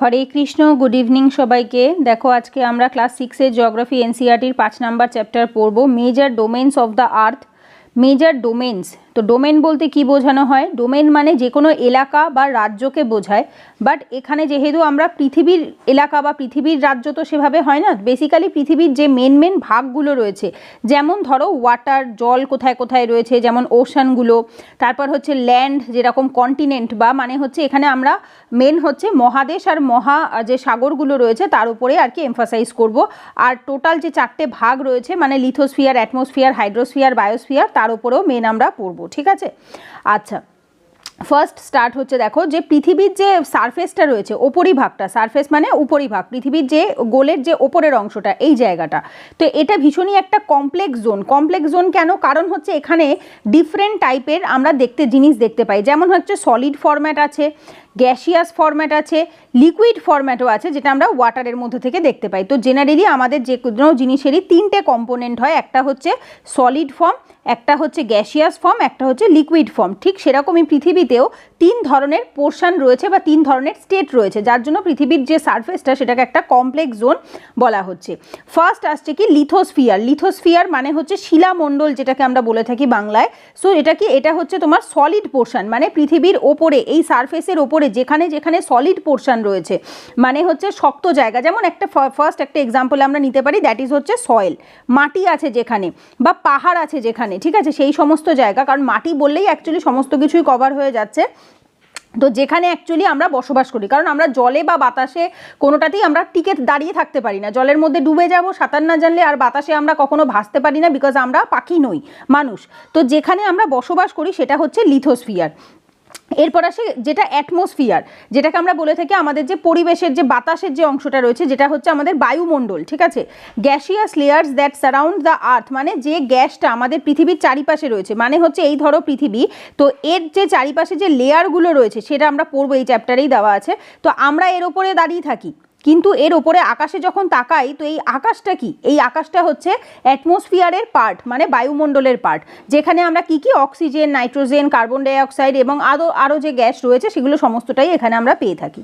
হরে Krishna, good evening সবাইকে। দেখো আজকে আমরা ক্লাস 6-এর জিওগ্রাফি এনসিইআরটির 5 নাম্বার চ্যাপ্টার পড়ব, major domains of the earth. Major domains, তো ডোমেন বলতে কি বোঝানো হয়? ডোমেন মানে যে কোনো এলাকা বা রাজ্যকে বোঝায়, বাট এখানে যেহেতু আমরা পৃথিবীর এলাকা বা পৃথিবীর রাজ্য তো সেভাবে হয় না। বেসিক্যালি পৃথিবীর যে মেন ভাগগুলো রয়েছে, যেমন ধরো ওয়াটার, জল কোথায় কোথায় রয়েছে, যেমন ওশানগুলো, তারপর হচ্ছে ল্যান্ড, যেরকম কন্টিনেন্ট বা মানে হচ্ছে এখানে আমরা মেন হচ্ছে মহাদেশ আর যে সাগরগুলো রয়েছে তার উপরে আর কি এমফাসাইজ করব। আর টোটাল যে 4টে ভাগ রয়েছে মানে লিথোস্ফিয়ার, অ্যাটমসফিয়ার, হাইড্রোস্ফিয়ার, বায়োস্ফিয়ার, তার উপরেও মেন আমরা পড়ব। ঠিক আছে, আচ্ছা ফার্স্ট স্টার্ট হচ্ছে, দেখো যে পৃথিবীর যে সারফেসটা রয়েছে, ওপরিভাগটা, সারফেস মানে উপরিভাগ, পৃথিবীর যে গোলের যে ওপরের অংশটা, এই জায়গাটা, তো এটা ভীষণই একটা কমপ্লেক্স জোন। কমপ্লেক্স জোন কেন? কারণ হচ্ছে এখানে ডিফারেন্ট টাইপের আমরা জিনিস দেখতে পাই। যেমন হচ্ছে সলিড ফরম্যাট আছে, গ্যাসিয়াস ফরম্যাট আছে, লিকুইড ফরম্যাটও আছে, যেটা আমরা ওয়াটারের মধ্যে থেকে দেখতে পাই। তো জেনারেলি আমাদের যে কোনো জিনিসেরই 3টে কম্পোনেন্ট হয়, একটা হচ্ছে সলিড ফর্ম, একটা হচ্ছে গ্যাসিয়াস ফর্ম, একটা হচ্ছে লিকুইড ফর্ম। ঠিক সেরকমই পৃথিবীতেও 3 ধরনের পোর্শন রয়েছে বা 3 ধরনের স্টেট রয়েছে, যার জন্য পৃথিবীর যে সারফেসটা সেটাকে একটা কমপ্লেক্স জোন বলা হচ্ছে। ফার্স্ট আসছে কি লিথোস্ফিয়ার। লিথোস্ফিয়ার মানে হচ্ছে শিলামণ্ডল, যেটাকে আমরা বলে থাকি বাংলায়। সো এটা হচ্ছে তোমার সলিড পোর্শন, মানে পৃথিবীর ওপরে এই সারফেসের ওপরে যেখানে যেখানে সলিড পোর্শন রয়েছে, মানে হচ্ছে শক্ত জায়গা। যেমন একটা ফার্স্ট একটা এক্সাম্পল আমরা নিতে পারি, দ্যাট ইজ হচ্ছে সয়েল, মাটি আছে যেখানে বা পাহাড় আছে যেখানে, ঠিক আছে, সেই সমস্ত জায়গা। কারণ মাটি বললেই অ্যাকচুয়ালি সমস্ত কিছুই কভার হয়ে যাচ্ছে। তো যেখানে অ্যাকচুয়ালি আমরা বসবাস করি, কারণ আমরা জলে বা বাতাসে কোনোটাতেই আমরা টিকে দাঁড়িয়ে থাকতে পারি না। জলের মধ্যে ডুবে যাব সাঁতার না জানলে, আর বাতাসে আমরা কখনো ভাসতে পারি না, বিকজ আমরা পাখি নই, মানুষ। তো যেখানে আমরা বসবাস করি সেটা হচ্ছে লিথোস্ফিয়ার। এরপর আসে যেটা অ্যাটমসফিয়ার, যেটাকে আমরা বলে থাকি আমাদের যে পরিবেশের যে বাতাসের যে অংশটা রয়েছে, যেটা হচ্ছে আমাদের বায়ুমণ্ডল। ঠিক আছে, gaseous layers that surround the earth, মানে যে গ্যাসটা আমাদের পৃথিবীর চারিপাশে রয়েছে, মানে হচ্ছে এই ধরো পৃথিবী, তো এর যে চারিপাশে যে লেয়ারগুলো রয়েছে সেটা আমরা পড়বো, এই চ্যাপ্টারেই দেওয়া আছে। তো আমরা এর ওপরে দাঁড়িয়ে থাকি, কিন্তু এর ওপরে আকাশে যখন তাকাই, তো এই আকাশটা কি? এই আকাশটা হচ্ছে অ্যাটমসফিয়ারের পার্ট, মানে বায়ুমণ্ডলের পার্ট, যেখানে আমরা কি অক্সিজেন, নাইট্রোজেন, কার্বন ডাইঅক্সাইড এবং আরও যে গ্যাস রয়েছে সেগুলো সমস্তটাই এখানে আমরা পেয়ে থাকি।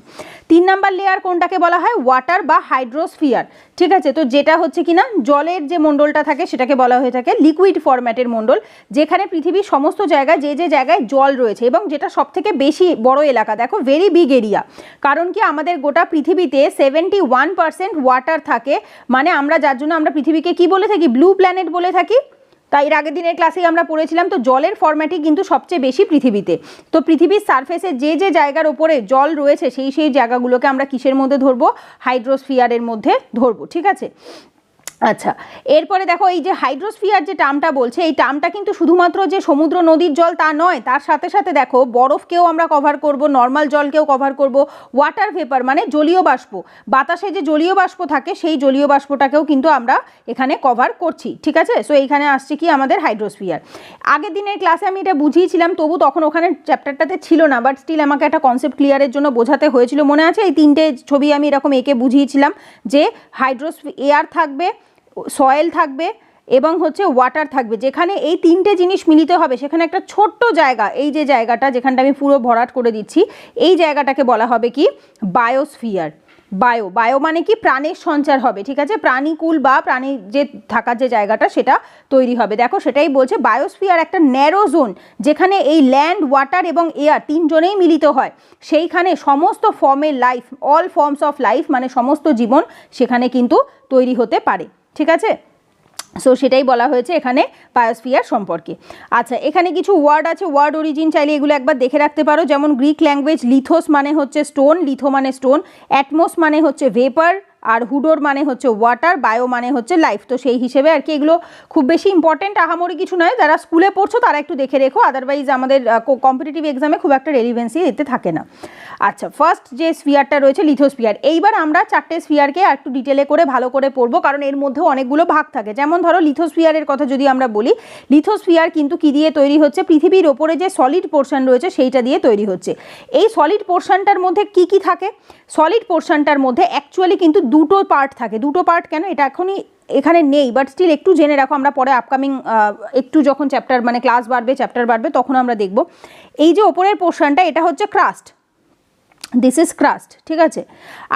3 নাম্বার লেয়ার কোনটাকে বলা হয়? ওয়াটার বা হাইড্রোস্ফিয়ার। ঠিক আছে, তো যেটা হচ্ছে কিনা জলের যে মণ্ডলটা থাকে সেটাকে বলা হয়ে থাকে লিকুইড ফরম্যাটের মণ্ডল, যেখানে পৃথিবীর সমস্ত জায়গায় যে জায়গায় জল রয়েছে, এবং যেটা সবথেকে বেশি বড় এলাকা। দেখো ভেরি বিগ এরিয়া, কারণ কি আমাদের গোটা পৃথিবীতে 71% ওয়াটার থাকে, মানে আমরা যার জন্য আমরা পৃথিবীকে কি বলে থাকি? ব্লু প্ল্যানেট বলে থাকি। তাই এর আগের দিনের ক্লাসেই আমরা পড়েছিলাম। তো জলের ফরম্যাটই কিন্তু সবচেয়ে বেশি পৃথিবীতে। তো পৃথিবীর সারফেসে যে জায়গার ওপরে জল রয়েছে সেই জায়গাগুলোকে আমরা কিসের মধ্যে ধরবো? হাইড্রোস্ফিয়ারের মধ্যে ধরবো। ঠিক আছে, আচ্ছা এরপরে দেখো এই যে হাইড্রোস্ফিয়ার যে টার্মটা বলছে, এই টার্মটা কিন্তু শুধুমাত্র যে সমুদ্র নদীর জল তা নয়, তার সাথে সাথে দেখো বরফকেও আমরা কভার করব, নর্মাল জলকেও কভার করব, ওয়াটার ভেপার মানে জলীয় বাষ্প, বাতাসে যে জলীয় বাষ্প থাকে সেই জলীয় বাষ্পটাকেও কিন্তু আমরা এখানে কভার করছি। ঠিক আছে, সো এইখানে আসছে কি আমাদের হাইড্রোস্ফিয়ার। আগের দিনের ক্লাসে আমি এটা বুঝিয়েছিলাম, তবু তখন ওখানে চ্যাপ্টারটাতে ছিল না, বাট স্টিল আমাকে একটা কনসেপ্ট ক্লিয়ারের জন্য বোঝাতে হয়েছিল। মনে আছে এই 3টে ছবি আমি এরকম এঁকে বুঝিয়েছিলাম যে এয়ার থাকবে, সয়েল থাকবে এবং হচ্ছে ওয়াটার থাকবে। যেখানে এই 3টে জিনিস মিলিত হবে সেখানে একটা ছোট্ট জায়গা, এই যে জায়গাটা যেখানটা আমি পুরো ভরাট করে দিচ্ছি, এই জায়গাটাকে বলা হবে কি? বায়োস্ফিয়ার। বায়ো মানে কি? প্রাণের সঞ্চার হবে। ঠিক আছে, প্রাণীকুল বা প্রাণী যে থাকার যে জায়গাটা সেটা তৈরি হবে। দেখো সেটাই বলছে, বায়োস্ফিয়ার একটা ন্যারো জোন, যেখানে এই ল্যান্ড, ওয়াটার এবং এয়ার 3 জনেই মিলিত হয়। সেইখানে সমস্ত ফর্মের life, all forms of life, মানে সমস্ত জীবন সেখানে কিন্তু তৈরি হতে পারে। ঠিক আছে, সো সেটাই বলা হয়েছে এখানে বায়োস্ফিয়ার সম্পর্কে। আচ্ছা এখানে কিছু ওয়ার্ড আছে, ওয়ার্ড অরিজিন চাইলে এগুলো একবার দেখে রাখতে পারো। যেমন গ্রিক ল্যাঙ্গুয়েজ লিথোস মানে হচ্ছে স্টোন, লিথো মানে স্টোন, অ্যাটমোস মানে হচ্ছে ভেপার, আর হুডোর মানে হচ্ছে ওয়াটার, বায়ো মানে হচ্ছে লাইফ। তো সেই হিসেবে আর কি এগুলো খুব বেশি ইম্পর্টেন্ট, আহামরি কিছু নয়। যারা স্কুলে পড়ছো তারা একটু দেখে রেখো, আদারওয়াইজ আমাদের কম্পিটিটিভ এক্সামে খুব একটা রেলিভেন্সি এতে থাকে না। আচ্ছা ফার্স্ট যে স্ফিয়ারটা রয়েছে লিথোস্ফিয়ার। এইবার আমরা 4টে স্ফিয়ারকে একটু ডিটেলে করে ভালো করে পড়বো, কারণ এর মধ্যেও অনেকগুলো ভাগ থাকে। যেমন ধরো লিথোস্ফিয়ারের কথা যদি আমরা বলি, লিথোস্ফিয়ার কিন্তু কি দিয়ে তৈরি হচ্ছে? পৃথিবীর ওপরে যে সলিড পোর্শন রয়েছে সেইটা দিয়ে তৈরি হচ্ছে। এই সলিড পোর্শনটার মধ্যে কি কি থাকে? সলিড পোর্শনটার মধ্যে অ্যাকচুয়ালি কিন্তু 2টো পার্ট থাকে। 2টো পার্ট কেন এটা এখনই এখানে নেই, বাট স্টিল একটু জেনে রাখো, আমরা পরে আপকামিং একটু যখন চ্যাপ্টার মানে ক্লাস বাড়বে, চ্যাপ্টার বাড়বে, তখন আমরা দেখব। এই যে ওপরের পোর্শনটা এটা হচ্ছে ক্রাস্ট, দিস ইজ ক্রাস্ট, ঠিক আছে।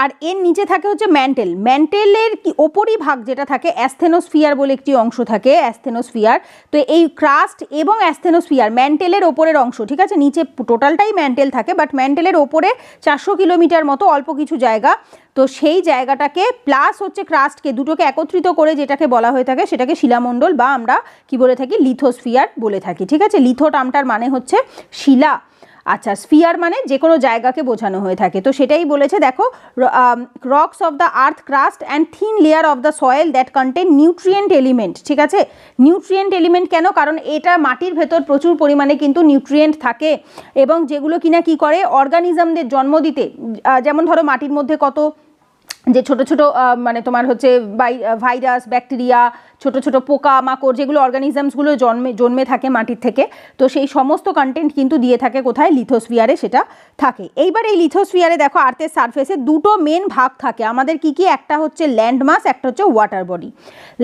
আর এর নিচে থাকে হচ্ছে ম্যান্টেল। ম্যান্টেলের কি ওপরই ভাগ যেটা থাকে অ্যাসথেনোস্ফিয়ার বলে একটি অংশ থাকে, অ্যাসথেনোস্ফিয়ার। তো এই ক্রাস্ট এবং অ্যাসথেনোস্ফিয়ার ম্যান্টেলের ওপরের অংশ, ঠিক আছে, নিচে টোটালটাই ম্যান্টেল থাকে, বাট ম্যান্টেলের ওপরে 400 কিলোমিটার মতো অল্প কিছু জায়গা, তো সেই জায়গাটাকে প্লাস হচ্ছে ক্রাস্টকে দুটোকে একত্রিত করে যেটাকে বলা হয়ে থাকে সেটাকে শিলামণ্ডল বা আমরা কি বলে থাকি, লিথোস্ফিয়ার বলে থাকি, ঠিক আছে। লিথো টার্মটার মানে হচ্ছে শিলা, আচ্ছা, স্ফিয়ার মানে যে কোনো জায়গাকে বোঝানো হয়ে থাকে। তো সেটাই বলেছে, দেখো, rocks of the earth crust and thin layer of the soil that contain nutrient element, ঠিক আছে। নিউট্রিয়েন্ট এলিমেন্ট কেন, কারণ এটা মাটির ভেতর প্রচুর পরিমাণে কিন্তু নিউট্রিয়েন্ট থাকে এবং যেগুলো কিনা কি করে অর্গানিজমদের জন্ম দিতে, যেমন ধরো মাটির মধ্যে কত যে ছোট ছোট মানে তোমার হচ্ছে ভাইরাস, ব্যাকটেরিয়া, ছোট ছোট পোকা মাকড়, যেগুলো অর্গানিজমসগুলো জন্মে থাকে মাটির থেকে, তো সেই সমস্ত কন্টেন্ট কিন্তু দিয়ে থাকে কোথায়, লিথোস্ফিয়ারে সেটা থাকে। এইবার এই লিথোস্ফিয়ারে দেখো আর্থের সারফেসে দুটো মেন ভাগ থাকে আমাদের, কি কি, একটা হচ্ছে ল্যান্ড মাস, একটা হচ্ছে ওয়াটার বডি।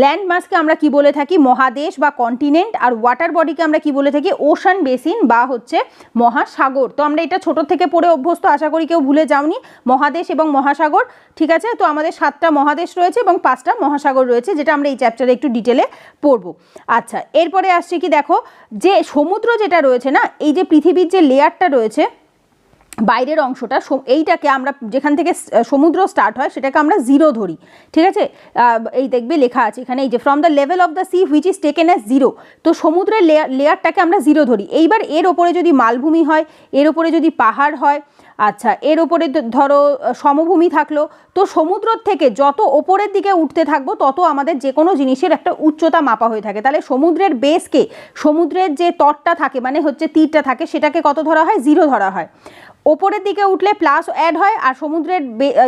ল্যান্ড মাসকে আমরা কি বলে থাকি, মহাদেশ বা কন্টিনেন্ট, আর ওয়াটার বডিকে আমরা কি বলে থাকি, ওশান বেসিন বা হচ্ছে মহাসাগর। তো আমরা এটা ছোট থেকে পড়ে অভ্যস্ত, আশা করি কেউ ভুলে যাওনি, মহাদেশ এবং মহাসাগর, ঠিক আছে। তো আমাদের 7টা মহাদেশ রয়েছে এবং 5টা মহাসাগর রয়েছে, যেটা আমরা এই চ্যাপ্টারে একটু ডিটেলে পড়বো। আচ্ছা, এরপরে আসছে কি, দেখো যে সমুদ্র যেটা রয়েছে না, এই যে পৃথিবীর যে লেয়ারটা রয়েছে বাইরের অংশটা, এইটাকে আমরা যেখান থেকে সমুদ্র স্টার্ট হয় সেটাকে আমরা জিরো ধরি, ঠিক আছে। এই দেখবে লেখা আছে এখানে, এই যে from the level of the sea which is taken as zero, তো সমুদ্রের লেয়ারটাকে আমরা জিরো ধরি। এইবার এর ওপরে যদি মালভূমি হয়, এর ওপরে যদি পাহাড় হয়, আচ্ছা, এর ওপরে ধরো সমভূমি থাকলো, তো সমুদ্রের থেকে যত ওপরের দিকে উঠতে থাকবো তত আমাদের যে কোনো জিনিসের একটা উচ্চতা মাপা হয়ে থাকে। তাহলে সমুদ্রের বেসকে, সমুদ্রের যে তটটা থাকে মানে হচ্ছে তীরটা থাকে, সেটাকে কত ধরা হয়, জিরো ধরা হয়। ওপরের দিকে উঠলে প্লাস অ্যাড হয়, আর সমুদ্রের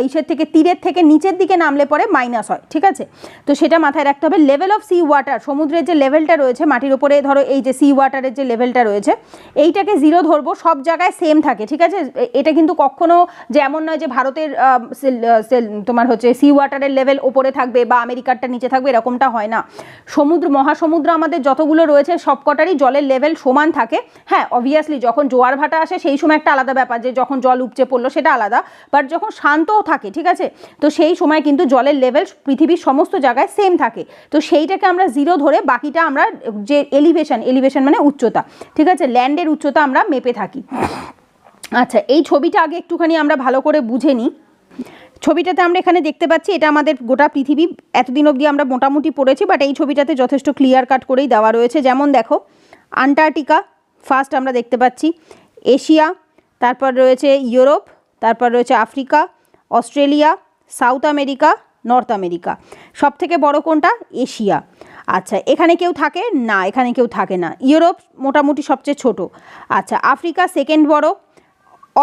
ইসের থেকে, তীরের থেকে নিচের দিকে নামলে পরে মাইনাস হয়, ঠিক আছে। তো সেটা মাথায় রাখতে হবে। লেভেল অফ সি ওয়াটার, সমুদ্রের যে লেভেলটা রয়েছে মাটির ওপরে, ধরো এই যে সি ওয়াটারের যে লেভেলটা রয়েছে এইটাকে জিরো ধরবো, সব জায়গায় সেম থাকে, ঠিক আছে। এটা কিন্তু কখনো যে এমন নয় যে ভারতের তোমার হচ্ছে সি ওয়াটারের লেভেল ওপরে থাকবে বা আমেরিকারটা নিচে থাকবে, এরকমটা হয় না। সমুদ্র, মহাসমুদ্র আমাদের যতগুলো রয়েছে সবকটারই জলের লেভেল সমান থাকে। হ্যাঁ, অবভিয়াসলি যখন জোয়ার ভাটা আসে সেই সময় একটা আলাদা ব্যাপার, যে যখন জল উপচে পড়লো সেটা আলাদা, বাট যখন শান্তও থাকে, ঠিক আছে, তো সেই সময় কিন্তু জলের লেভেল পৃথিবীর সমস্ত জায়গায় সেম থাকে। তো সেইটাকে আমরা জিরো ধরে বাকিটা আমরা যে এলিভেশন মানে উচ্চতা, ঠিক আছে, ল্যান্ডের উচ্চতা আমরা মেপে থাকি। আচ্ছা, এই ছবিটা আগে একটুখানি আমরা ভালো করে বুঝে নিই। ছবিটাতে আমরা এখানে দেখতে পাচ্ছি এটা আমাদের গোটা পৃথিবী, এতদিন অবধি আমরা মোটামুটি পড়েছি, বাট এই ছবিটাতে যথেষ্ট ক্লিয়ার কাট করেই দেওয়া রয়েছে। যেমন দেখো, আন্টার্কটিকা ফার্স্ট আমরা দেখতে পাচ্ছি, এশিয়া, তারপর রয়েছে ইউরোপ, তারপর রয়েছে Africa, Australia, south America, north America. সব থেকে বড় কোনটা, এশিয়া। আচ্ছা, এখানে কেউ থাকে না, এখানে কেউ থাকে না। ইউরোপ মোটামুটি সবচেয়ে ছোট। আচ্ছা, আফ্রিকা সেকেন্ড বড়।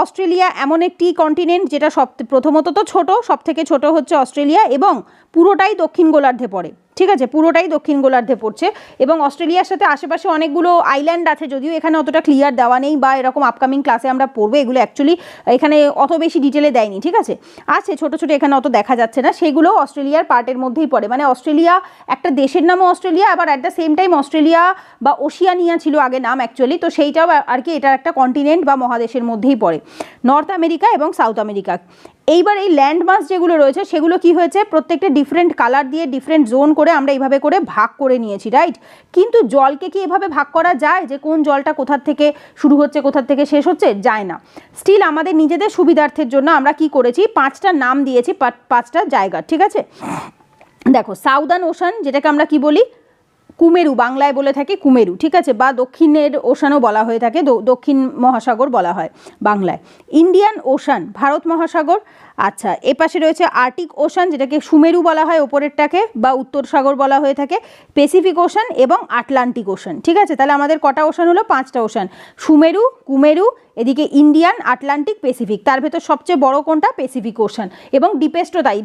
অস্ট্রেলিয়া এমন একটি কন্টিনেন্ট যেটা প্রথমত তো ছোট, সব থেকে ছোট হচ্ছে অস্ট্রেলিয়া, এবং পুরোটাই দক্ষিণ গোলার্ধে পড়ে, ঠিক আছে, পুরোটাই দক্ষিণ গোলার্ধে পড়ছে। এবং অস্ট্রেলিয়ার সাথে আশেপাশে অনেকগুলো আইল্যান্ড আছে, যদিও এখানে অতটা ক্লিয়ার দেওয়া নেই, বা এরকম আপকামিং ক্লাসে আমরা পড়বো, এগুলো অ্যাকচুয়ালি এখানে অত বেশি ডিটেলে দেয়নি, ঠিক আছে। আছে ছোটো ছোটো, এখানে অত দেখা যাচ্ছে না, সেগুলো অস্ট্রেলিয়ার পার্টের মধ্যেই পড়ে। মানে অস্ট্রেলিয়া একটা দেশের নামও অস্ট্রেলিয়া, আবার at the same time Australia বা ওশিয়ানিয়া ছিল আগে নাম অ্যাকচুয়ালি, তো সেইটাও আর কি এটা একটা কন্টিনেন্ট বা মহাদেশের মধ্যেই পড়ে, নর্থ আমেরিকা এবং সাউথ আমেরিকা। এইবার এই ল্যান্ড মাস যেগুলো রয়েছে সেগুলো কি হয়েছে, প্রত্যেকটা ডিফারেন্ট কালার দিয়ে ডিফারেন্ট জোন করে আমরা এইভাবে করে ভাগ করে নিয়েছি, রাইট। কিন্তু জলকে কি এভাবে ভাগ করা যায় যে কোন জলটা কোথার থেকে শুরু হচ্ছে কোথার থেকে শেষ হচ্ছে, যায় না। স্টিল আমাদের নিজেদের সুবিধার্থের জন্য আমরা কি করেছি, 5টা নাম দিয়েছি, 5টা জায়গা, ঠিক আছে। দেখো, সাউদার্ন ওশান, যেটাকে আমরা কি বলি, কুমেরু, বাংলায় বলে থাকি কুমেরু, ঠিক আছে, বা দক্ষিণের ওশানও বলা হয়ে থাকে, দক্ষিণ মহাসাগর বলা হয় বাংলায়। ইন্ডিয়ান ওশান, ভারত মহাসাগর। আচ্ছা, এপাশে রয়েছে আর্কটিক ওশান, যেটাকে সুমেরু বলা হয় ওপরেরটাকে, বা উত্তর সাগর বলা হয়ে থাকে, প্যাসিফিক ওশান এবং আটলান্টিক ওশান, ঠিক আছে। তাহলে আমাদের কটা ওশান হলো, 5টা ওশান, সুমেরু, কুমেরু, এদিকে ইন্ডিয়ান, আটলান্টিক, প্যাসিফিক। তার ভেতর সবচেয়ে বড় কোনটা, প্যাসিফিক ওশান, এবং ডিপেস্টও তাই।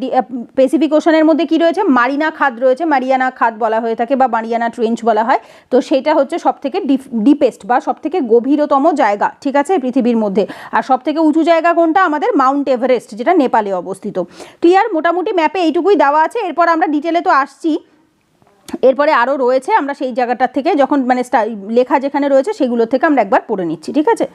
প্যাসিফিক ওশানের মধ্যে কি রয়েছে, মারিনা খাদ রয়েছে, মারিয়ানা খাদ বলা হয়ে থাকে বা মারিয়ানা ট্রেঞ্চ বলা হয়। তো সেটা হচ্ছে সবথেকে ডিপেস্ট বা সবথেকে গভীরতম জায়গা, ঠিক আছে, পৃথিবীর মধ্যে। আর সবথেকে উঁচু জায়গা কোনটা, আমাদের মাউন্ট এভারেস্ট, যেটা নেপালে অবস্থিত। ক্লিয়ার, মোটামুটি ম্যাপে এইটুকুই দেওয়া আছে। এরপর আমরা ডিটেলে তো আসছি, এরপরে আরও রয়েছে, আমরা সেই জায়গাটার থেকে যখন মানে লেখা যেখানে রয়েছে সেগুলো থেকে আমরা একবার পড়ে নিচ্ছি, ঠিক আছে।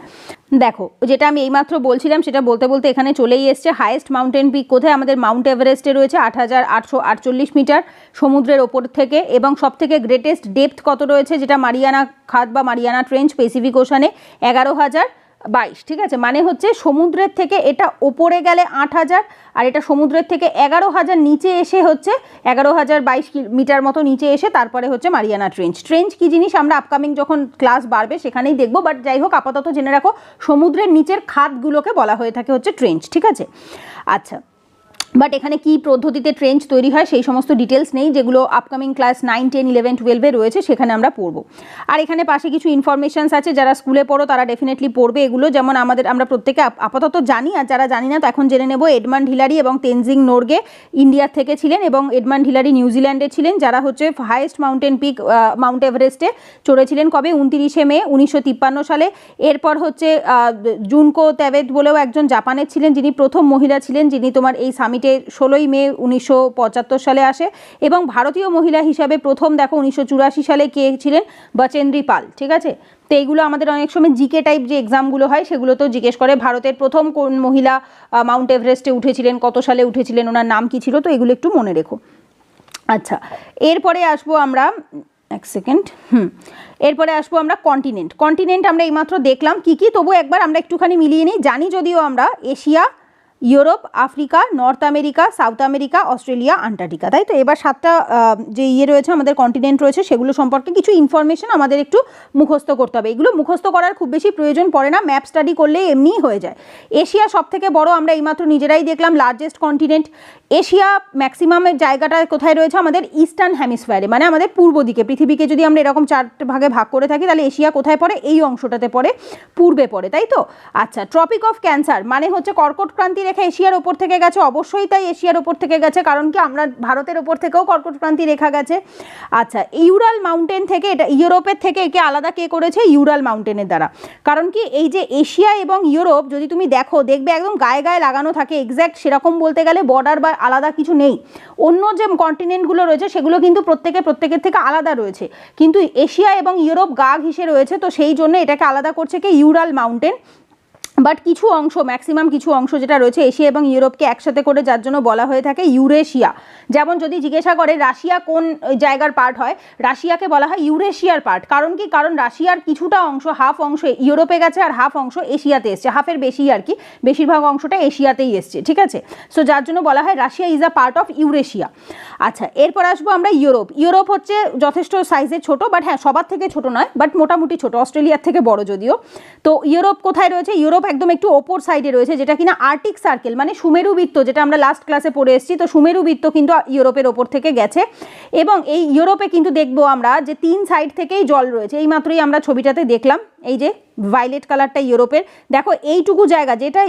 দেখো যেটা আমি এইমাত্র বলছিলাম সেটা বলতে বলতে এখানে চলেই এসছে। হাইয়েস্ট মাউন্টেন পিক কোথায়? আমাদের মাউন্ট এভারেস্টে রয়েছে 8,848 মিটার সমুদ্রের ওপর থেকে। এবং সবথেকে গ্রেটেস্ট ডেপথ কত রয়েছে, যেটা মারিয়ানা খাদ বা মারিয়ানা ট্রেঞ্চ প্যাসিফিক ওশানে 11,022, ঠিক আছে। মানে হচ্ছে সমুদ্রের থেকে এটা ওপরে গেলে 8,000, আর এটা সমুদ্রের থেকে 11,000 নিচে এসে হচ্ছে 11,022 মিটার মতো নিচে এসে তারপরে হচ্ছে মারিয়ানা ট্রেঞ্চ। ট্রেঞ্চ কি জিনিস আমরা আপকামিং যখন ক্লাস বাড়বে সেখানেই দেখবো, বাট যাই হোক আপাতত জেনে রাখো সমুদ্রের নিচের খাদগুলোকে বলা হয়ে থাকে হচ্ছে ট্রেঞ্চ, ঠিক আছে। আচ্ছা, বাট এখানে কি পদ্ধতিতে ট্রেঞ্চ তৈরি হয় সেই সমস্ত ডিটেলস নেই, যেগুলো আপকামিং ক্লাস 9, 10, 11, 12-এ রয়েছে, সেখানে আমরা পড়বো। আর এখানে পাশে কিছু ইনফরমেশনস আছে, যারা স্কুলে পড়ো তারা ডেফিনেটলি পড়বে এগুলো। যেমন আমরা প্রত্যেকে আপাতত জানি, আর যারা জানি না তো এখন জেনে নেব। এডমান্ড হিলারি এবং তেনজিং নোরগে ইন্ডিয়ার থেকে ছিলেন, এবং এডমান্ড হিলারি নিউজিল্যান্ডে ছিলেন, যারা হচ্ছে হাইয়েস্ট মাউন্টেন পিক মাউন্ট এভারেস্টে চড়েছিলেন। কবে? 29শে মে 1953 সালে। এরপর হচ্ছে জুনকো তেভেট বলেও একজন জাপানের ছিলেন, যিনি প্রথম মহিলা ছিলেন যিনি তোমার এই সামিটে 16ই মে 1975 সালে আসে। এবং ভারতীয় মহিলা হিসাবে প্রথম দেখো 1984 সালে কে ছিলেন? বচেন্দ্রী পাল, ঠিক আছে। তো এইগুলো আমাদের অনেক সময় জিকে টাইপ যে এক্সামগুলো হয় সেগুলো তো জিজ্ঞেস করে, ভারতের প্রথম কোন মহিলা মাউন্ট এভারেস্টে উঠেছিলেন, কত সালে উঠেছিলেন, ওনার নাম কি ছিল, তো এগুলো একটু মনে রেখো। আচ্ছা, এরপরে আসবো আমরা এক সেকেন্ড এরপরে আসবো আমরা কন্টিনেন্ট আমরা এইমাত্র দেখলাম কি কি, তবু একবার আমরা একটুখানি মিলিয়ে নিই। জানি যদিও আমরা Asia, Europe, Africa, north America, south America, Australia, Antarctica, তাই তো। এবার 7টা যে রয়েছে আমাদের কন্টিনেন্ট রয়েছে সেগুলো সম্পর্কে কিছু ইনফরমেশন আমাদের একটু মুখস্থ করতে হবে। এগুলো মুখস্থ করার খুব বেশি প্রয়োজন পড়ে না, ম্যাপ স্টাডি করলে এমনিই হয়ে যায়। এশিয়া সব থেকে বড়, আমরা এইমাত্র নিজেরাই দেখলাম, লার্জেস্ট কন্টিনেন্ট। এশিয়া ম্যাক্সিমামের জায়গাটা কোথায় রয়েছে? আমাদের ইস্টার্ন হেমিস্ফিয়ারে, মানে আমাদের পূর্ব দিকে। পৃথিবীকে যদি আমরা এরকম 4 ভাগে ভাগ করে থাকি তাহলে এশিয়া কোথায় পড়ে? এই অংশটাতে পড়ে, পূর্বে পড়ে, তাই তো। আচ্ছা, ট্রপিক অফ ক্যান্সার মানে হচ্ছে কর্কট ক্রান্তি রেখা এশিয়ার ওপর থেকে গেছে, অবশ্যই তাই এশিয়ার ওপর থেকে গেছে, কারণ কি আমরা ভারতের ওপর থেকেও কর্কট ক্রান্তি রেখা গেছে। আচ্ছা, ইউরাল মাউন্টেন থেকে, এটা ইউরোপের থেকে একে আলাদা কে করেছে? ইউরাল মাউন্টেনের দ্বারা। কারণ কি এই যে এশিয়া এবং ইউরোপ যদি তুমি দেখবে একদম গায়ে গায়ে লাগানো থাকে, এক্স্যাক্ট সেরকম বলতে গেলে বর্ডার বা আলাদা কিছু নেই। অন্য যে কন্টিনেন্টগুলো রয়েছে সেগুলো কিন্তু প্রত্যেকের থেকে আলাদা রয়েছে, কিন্তু এশিয়া এবং ইউরোপ গা ঘিসে রয়েছে, তো সেই জন্য এটাকে আলাদা করছে কি? Ural mountain. বাট কিছু অংশ, ম্যাক্সিমাম কিছু অংশ যেটা রয়েছে এশিয়া এবং ইউরোপকে একসাথে করে, যার জন্য বলা হয়ে থাকে ইউরেশিয়া। যেমন যদি জিজ্ঞাসা করে রাশিয়া কোন জায়গার পার্ট হয়, রাশিয়াকে বলা হয় ইউরেশিয়ার পার্ট। কারণ কি? কারণ রাশিয়ার কিছুটা অংশ, হাফ অংশ ইউরোপে গেছে আর হাফ অংশ এশিয়াতে এসছে, হাফের বেশি আর কি, বেশিরভাগ অংশটা এশিয়াতেই এসছে, ঠিক আছে। সো যার জন্য বলা হয় Russia is a part of Eurasia. আচ্ছা, এরপর আসবো আমরা ইউরোপ হচ্ছে যথেষ্ট সাইজে ছোট, বাট হ্যাঁ সবার থেকে ছোট নয়, বাট মোটামুটি ছোট, অস্ট্রেলিয়ার থেকে বড় যদিও। তো ইউরোপ কোথায় রয়েছে? ইউরোপ একদম একটু ওপর সাইডে রয়েছে, যেটা কিনা আর্কটিক সার্কেল, মানে সুমেরু বৃত্ত, যেটা আমরা লাস্ট ক্লাসে পড়ে এসেছি। তো সুমেরু বৃত্ত কিন্তু ইউরোপের ওপর থেকে গেছে, এবং এই ইউরোপে কিন্তু দেখবো আমরা যে 3 সাইড থেকেই জল রয়েছে। এই মাত্রই আমরা ছবিটাতে দেখলাম, এই যে ভায়োলেট কালারটা ইউরোপের। দেখো এইটুকু জায়গা যেটা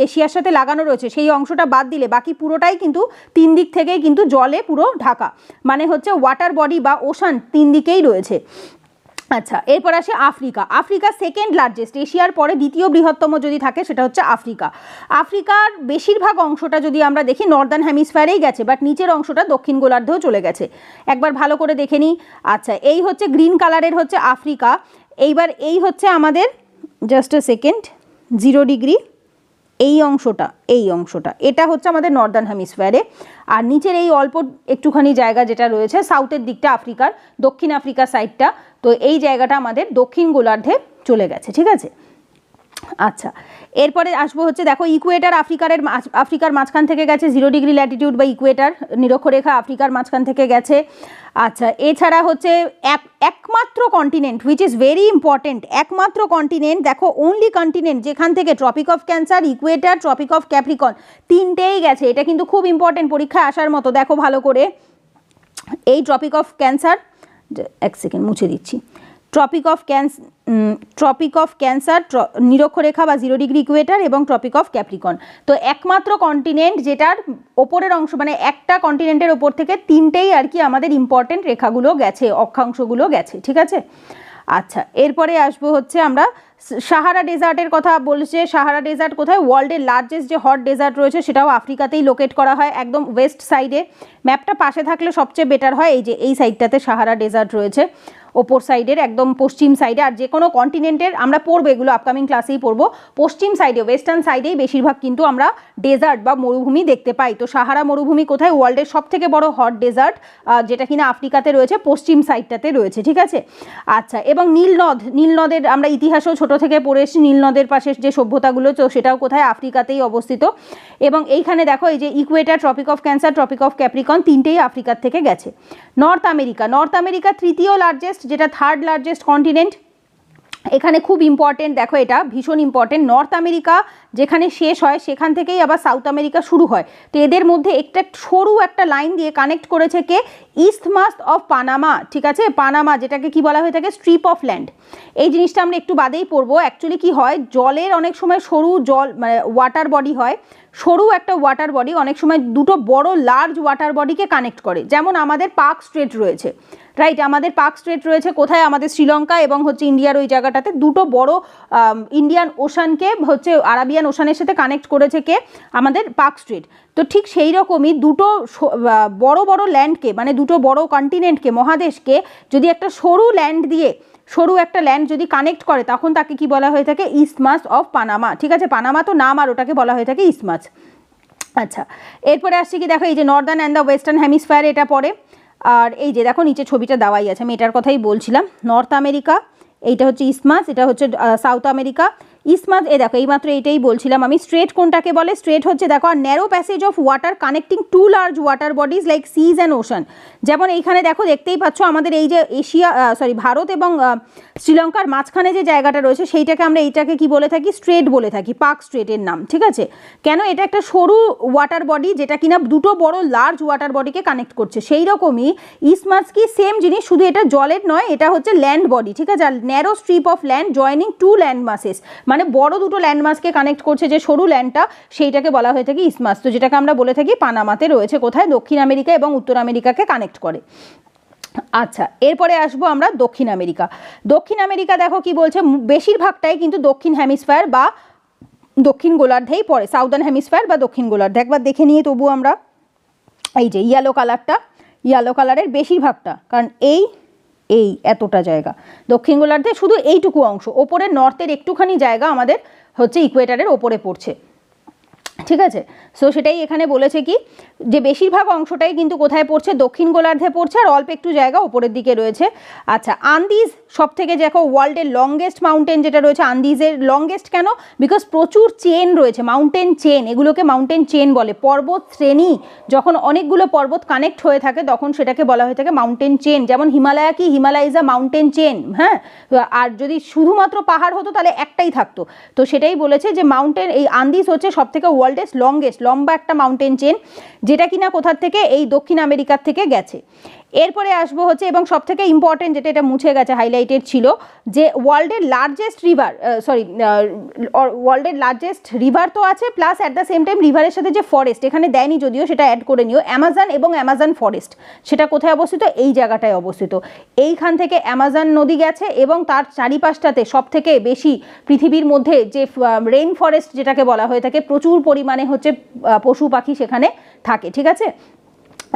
এশিয়ার সাথে লাগানো রয়েছে সেই অংশটা বাদ দিলে বাকি পুরোটাই কিন্তু 3 দিক থেকেই কিন্তু জলে পুরো ঢাকা, মানে হচ্ছে ওয়াটার বডি বা ওশান 3 দিকেই রয়েছে। আচ্ছা, এরপর আসে আফ্রিকা সেকেন্ড লার্জেস্ট, এশিয়ার পরে দ্বিতীয় বৃহত্তম যদি থাকে সেটা হচ্ছে আফ্রিকার বেশিরভাগ অংশটা যদি আমরা দেখি নর্দার্ন হেমিস্ফিয়ারেই গেছে, বাট নিচের অংশটা দক্ষিণ গোলার্ধেও চলে গেছে, একবার ভালো করে দেখে নিই। আচ্ছা, এই হচ্ছে গ্রিন কালারের হচ্ছে আফ্রিকা। এইবার এই হচ্ছে আমাদের জাস্ট আ সেকেন্ড 0 ডিগ্রি, এই অংশটা এটা হচ্ছে আমাদের নর্দার্ন হেমিস্ফিয়ারে। আর নিচের এই অল্প একটুখানি জায়গা যেটা রয়েছে সাউথের দিকটা, আফ্রিকার দক্ষিণ আফ্রিকা সাইডটা, তো এই জায়গাটা আমাদের দক্ষিণ গোলার্ধে চলে গেছে, ঠিক আছে। আচ্ছা, এরপরে আসবো হচ্ছে দেখো ইকুয়েটার আফ্রিকার মাঝখান থেকে গেছে, 0 ডিগ্রি ল্যাটিটিউড বা ইকুয়েটার নিরক্ষরেখা আফ্রিকার মাঝখান থেকে গেছে। আচ্ছা, এছাড়া হচ্ছে একমাত্র continent which is very important, একমাত্র কন্টিনেন্ট দেখো, অনলি কন্টিনেন্ট যেখান থেকে tropic of cancer, equator, tropic of capricorn 3টেই গেছে। এটা কিন্তু খুব ইম্পর্টেন্ট, পরীক্ষায় আসার মতো। দেখো ভালো করে, এই ট্রপিক অফ ক্যান্সার, এক সেকেন্ড মুছে দিচ্ছি, ট্রপিক অফ ক্যান্সার নিরক্ষরেখা বা 0 ডিগ্রি ইকুয়েটার এবং ট্রপিক অফ ক্যাপ্রিকন। তো একমাত্র কন্টিনেন্ট যেটার ওপরের অংশ, মানে একটা কন্টিনেন্টের ওপর থেকে 3টেই আর কি আমাদের ইম্পর্টেন্ট রেখাগুলো গেছে, অক্ষাংশগুলো গেছে, ঠিক আছে। আচ্ছা, এরপরে আসবো হচ্ছে আমরা সাহারা ডেজার্টের কথা বলছে। সাহারা ডেজার্ট কোথায়? ওয়ার্ল্ডের লার্জেস্ট যে হট ডেজার্ট রয়েছে সেটাও আফ্রিকাতেই লোকেট করা হয়, একদম ওয়েস্ট সাইডে। ম্যাপটা পাশে থাকলে সবচেয়ে বেটার হয়। এই যে এই সাইডটাতে সাহারা ডেজার্ট রয়েছে, ওপর সাইডের একদম পশ্চিম সাইডে। আর যে কোনো কন্টিনেন্টের আমরা পড়বো, এগুলো আপকামিং ক্লাসেই পড়বো, পশ্চিম সাইডে ওয়েস্টার্ন সাইডেই বেশিরভাগ কিন্তু আমরা ডেজার্ট বা মরুভূমি দেখতে পাই। তো সাহারা মরুভূমি কোথায়? ওয়ার্ল্ডের সবথেকে বড় হট ডেজার্ট, যেটা কিনা আফ্রিকাতে রয়েছে, পশ্চিম সাইডটাতে রয়েছে, ঠিক আছে। আচ্ছা, এবং নীল নদের আমরা ইতিহাসও ছোট থেকে পড়ে এসেছি। নীল নদের পাশে যে সভ্যতাগুলো, তো সেটাও কোথায়? আফ্রিকাতেই অবস্থিত। এবং এইখানে দেখো এই যে equator, tropic of cancer, tropic of capricorn, তিনটেই আফ্রিকার থেকে গেছে। নর্থ আমেরিকা তৃতীয় লার্জেস্ট, যেটা থার্ড লার্জেস্ট কন্টিনেন্ট। এখানে খুব ইম্পর্টেন্ট, দেখো এটা ভীষণ ইম্পর্টেন্ট। নর্থ আমেরিকা যেখানে শেষ হয় সেখান থেকেই আবার সাউথ আমেরিকা শুরু হয়। তো এদের মধ্যে একটা সরু একটা লাইন দিয়ে কানেক্ট করেছে কে? ইস্থমাস অফ পানামা, ঠিক আছে। পানামা, যেটাকে কি বলা হয়ে থাকে? Strip of land. এই জিনিসটা আমরা একটু বাদেই পড়বো। অ্যাকচুয়ালি কি হয়, জলের অনেক সময় সরু জল, মানে ওয়াটার বডি হয়, সরু একটা ওয়াটার বডি অনেক সময় দুটো বড় লার্জ ওয়াটার বডিকে কানেক্ট করে। যেমন আমাদের পার্ক স্ট্রেট রয়েছে, রাইট? আমাদের পার্ক স্ট্রেট রয়েছে কোথায়? আমাদের শ্রীলঙ্কা এবং হচ্ছে ইন্ডিয়ার ওই জায়গাটাতে দুটো বড় ইন্ডিয়ান ওশানকে হচ্ছে আরাবিয়ান ওশানের সাথে কানেক্ট করেছে কে? আমাদের পার্ক স্ট্রেট। তো ঠিক সেই রকমই দুটো বড় বড় ল্যান্ডকে, মানে দুটো বড় কন্টিনেন্টকে, মহাদেশকে যদি একটা সরু ল্যান্ড দিয়ে, সরু একটা ল্যান্ড যদি কানেক্ট করে, তখন তাকে কি বলা হয়ে থাকে? ইস্থমাস অফ পানামা, ঠিক আছে। পানামা তো নাম, আর ওটাকে বলা হয়ে থাকে ইস্থমাস। আচ্ছা, এরপরে আসছি কি, দেখো এই যে নর্দার্ন অ্যান্ড দ্য ওয়েস্টার্ন হেমিস্ফেয়ার, এটা পড়ে। আর এই যে দেখো নিচে ছবিটা দেওয়াই আছে, আমি এটার কথাই বলছিলাম। নর্থ আমেরিকা, এইটা হচ্ছে ইস্থমাস, এটা হচ্ছে সাউথ আমেরিকা। ইস্থমাস, এই দেখো এইমাত্র এইটাই বলছিলাম আমি। স্ট্রেট কোনটাকে বলে? স্ট্রেট হচ্ছে দেখো narrow passage of water connecting to large water bodies like seas and ocean. যেমন এইখানে দেখো দেখতেই পাচ্ছ আমাদের এই যে ভারত এবং শ্রীলঙ্কার মাঝখানে যে জায়গাটা রয়েছে সেইটাকে আমরা এইটাকে কি বলে থাকি? স্ট্রেট বলে থাকি, পার্ক স্ট্রেটের নাম, ঠিক আছে। কেন? এটা একটা সরু ওয়াটার বডি যেটা কিনা দুটো বড় লার্জ ওয়াটার বডিকে কানেক্ট করছে। সেই রকমই ইস্থমাস কি সেম জিনিস, শুধু এটা জলের নয়, এটা হচ্ছে ল্যান্ড বডি, ঠিক আছে। আর narrow strip of land joining two land masses, মানে বড় দুটো ল্যান্ডমাসকে কানেক্ট করছে যে সরু ল্যান্ডটা, সেইটাকে বলা হয়ে থাকে ইস্থমাস। তো যেটাকে আমরা বলে থাকি পানামাতে রয়েছে কোথায়? দক্ষিণ আমেরিকা এবং উত্তর আমেরিকাকে কানেক্ট করে। আচ্ছা, এরপরে আসবো আমরা দক্ষিণ আমেরিকা। দক্ষিণ আমেরিকা দেখো কি বলছে, বেশিরভাগটাই কিন্তু দক্ষিণ হেমিস্ফেয়ার বা দক্ষিণ গোলার্ধেই পড়ে, সাউদার্ন হেমিস্ফেয়ার বা দক্ষিণ গোলার্ধে। একবার দেখে নিয়ে তবু আমরা, এই যে ইয়েলো কালারটা, ইয়েলো কালারের বেশিরভাগটা, কারণ এই এতটা জায়গা দক্ষিণ গোলার্ধে, শুধু এইটুকু অংশ, ওপরের নর্থের একটুখানি জায়গা আমাদের হচ্ছে ইকুয়েটারের ওপরে পড়ছে, ঠিক আছে। সো সেটাই এখানে বলেছে কি, যে বেশিরভাগ অংশটাই কিন্তু কোথায় পড়ছে? দক্ষিণ গোলার্ধে পড়ছে, আর অল্প একটু জায়গা ওপরের দিকে রয়েছে। আচ্ছা, আন্দিজ সব থেকে দেখো ওয়ার্ল্ডের লংগেস্ট মাউন্টেন যেটা রয়েছে, আন্দিজের লংগেস্ট কেন? বিকজ প্রচুর চেন রয়েছে, মাউন্টেন চেন, এগুলোকে মাউন্টেন চেন বলে। পর্বত শ্রেণী, যখন অনেকগুলো পর্বত কানেক্ট হয়ে থাকে তখন সেটাকে বলা হয়ে থাকে মাউন্টেন চেন। যেমন হিমালয়া কি? Himalaya is a mountain chain, হ্যাঁ। আর যদি শুধুমাত্র পাহাড় হতো তাহলে একটাই থাকতো। তো সেটাই বলেছে যে মাউন্টেন, এই আন্দিজ হচ্ছে সব থেকে ওয়ার্ল্ডের লংগেস্ট, লম্বা একটা মাউন্টেন চেন, যেটা কিনা কোথার থেকে? এই দক্ষিণ আমেরিকার থেকে গেছে। এরপরে আসবো হচ্ছে, এবং সব থেকে ইম্পর্টেন্ট যেটা, এটা মুছে গেছে, হাইলাইটেড ছিল, যে ওয়ার্ল্ডের লার্জেস্ট রিভার, ওয়ার্ল্ডের লার্জেস্ট রিভার তো আছে, plus at the same time রিভারের সাথে যে ফরেস্ট, এখানে দেয়নি যদিও, সেটা অ্যাড করে নিও, অ্যামাজন এবং অ্যামাজন ফরেস্ট, সেটা কোথায় অবস্থিত? এই জায়গাটায় অবস্থিত। এইখান থেকে অ্যামাজন নদী গেছে, এবং তার চারিপাশটাতে সব থেকে বেশি পৃথিবীর মধ্যে যে রেইন ফরেস্ট যেটাকে বলা হয়ে থাকে, প্রচুর পরিমাণে হচ্ছে পশু পাখি সেখানে থাকে, ঠিক আছে।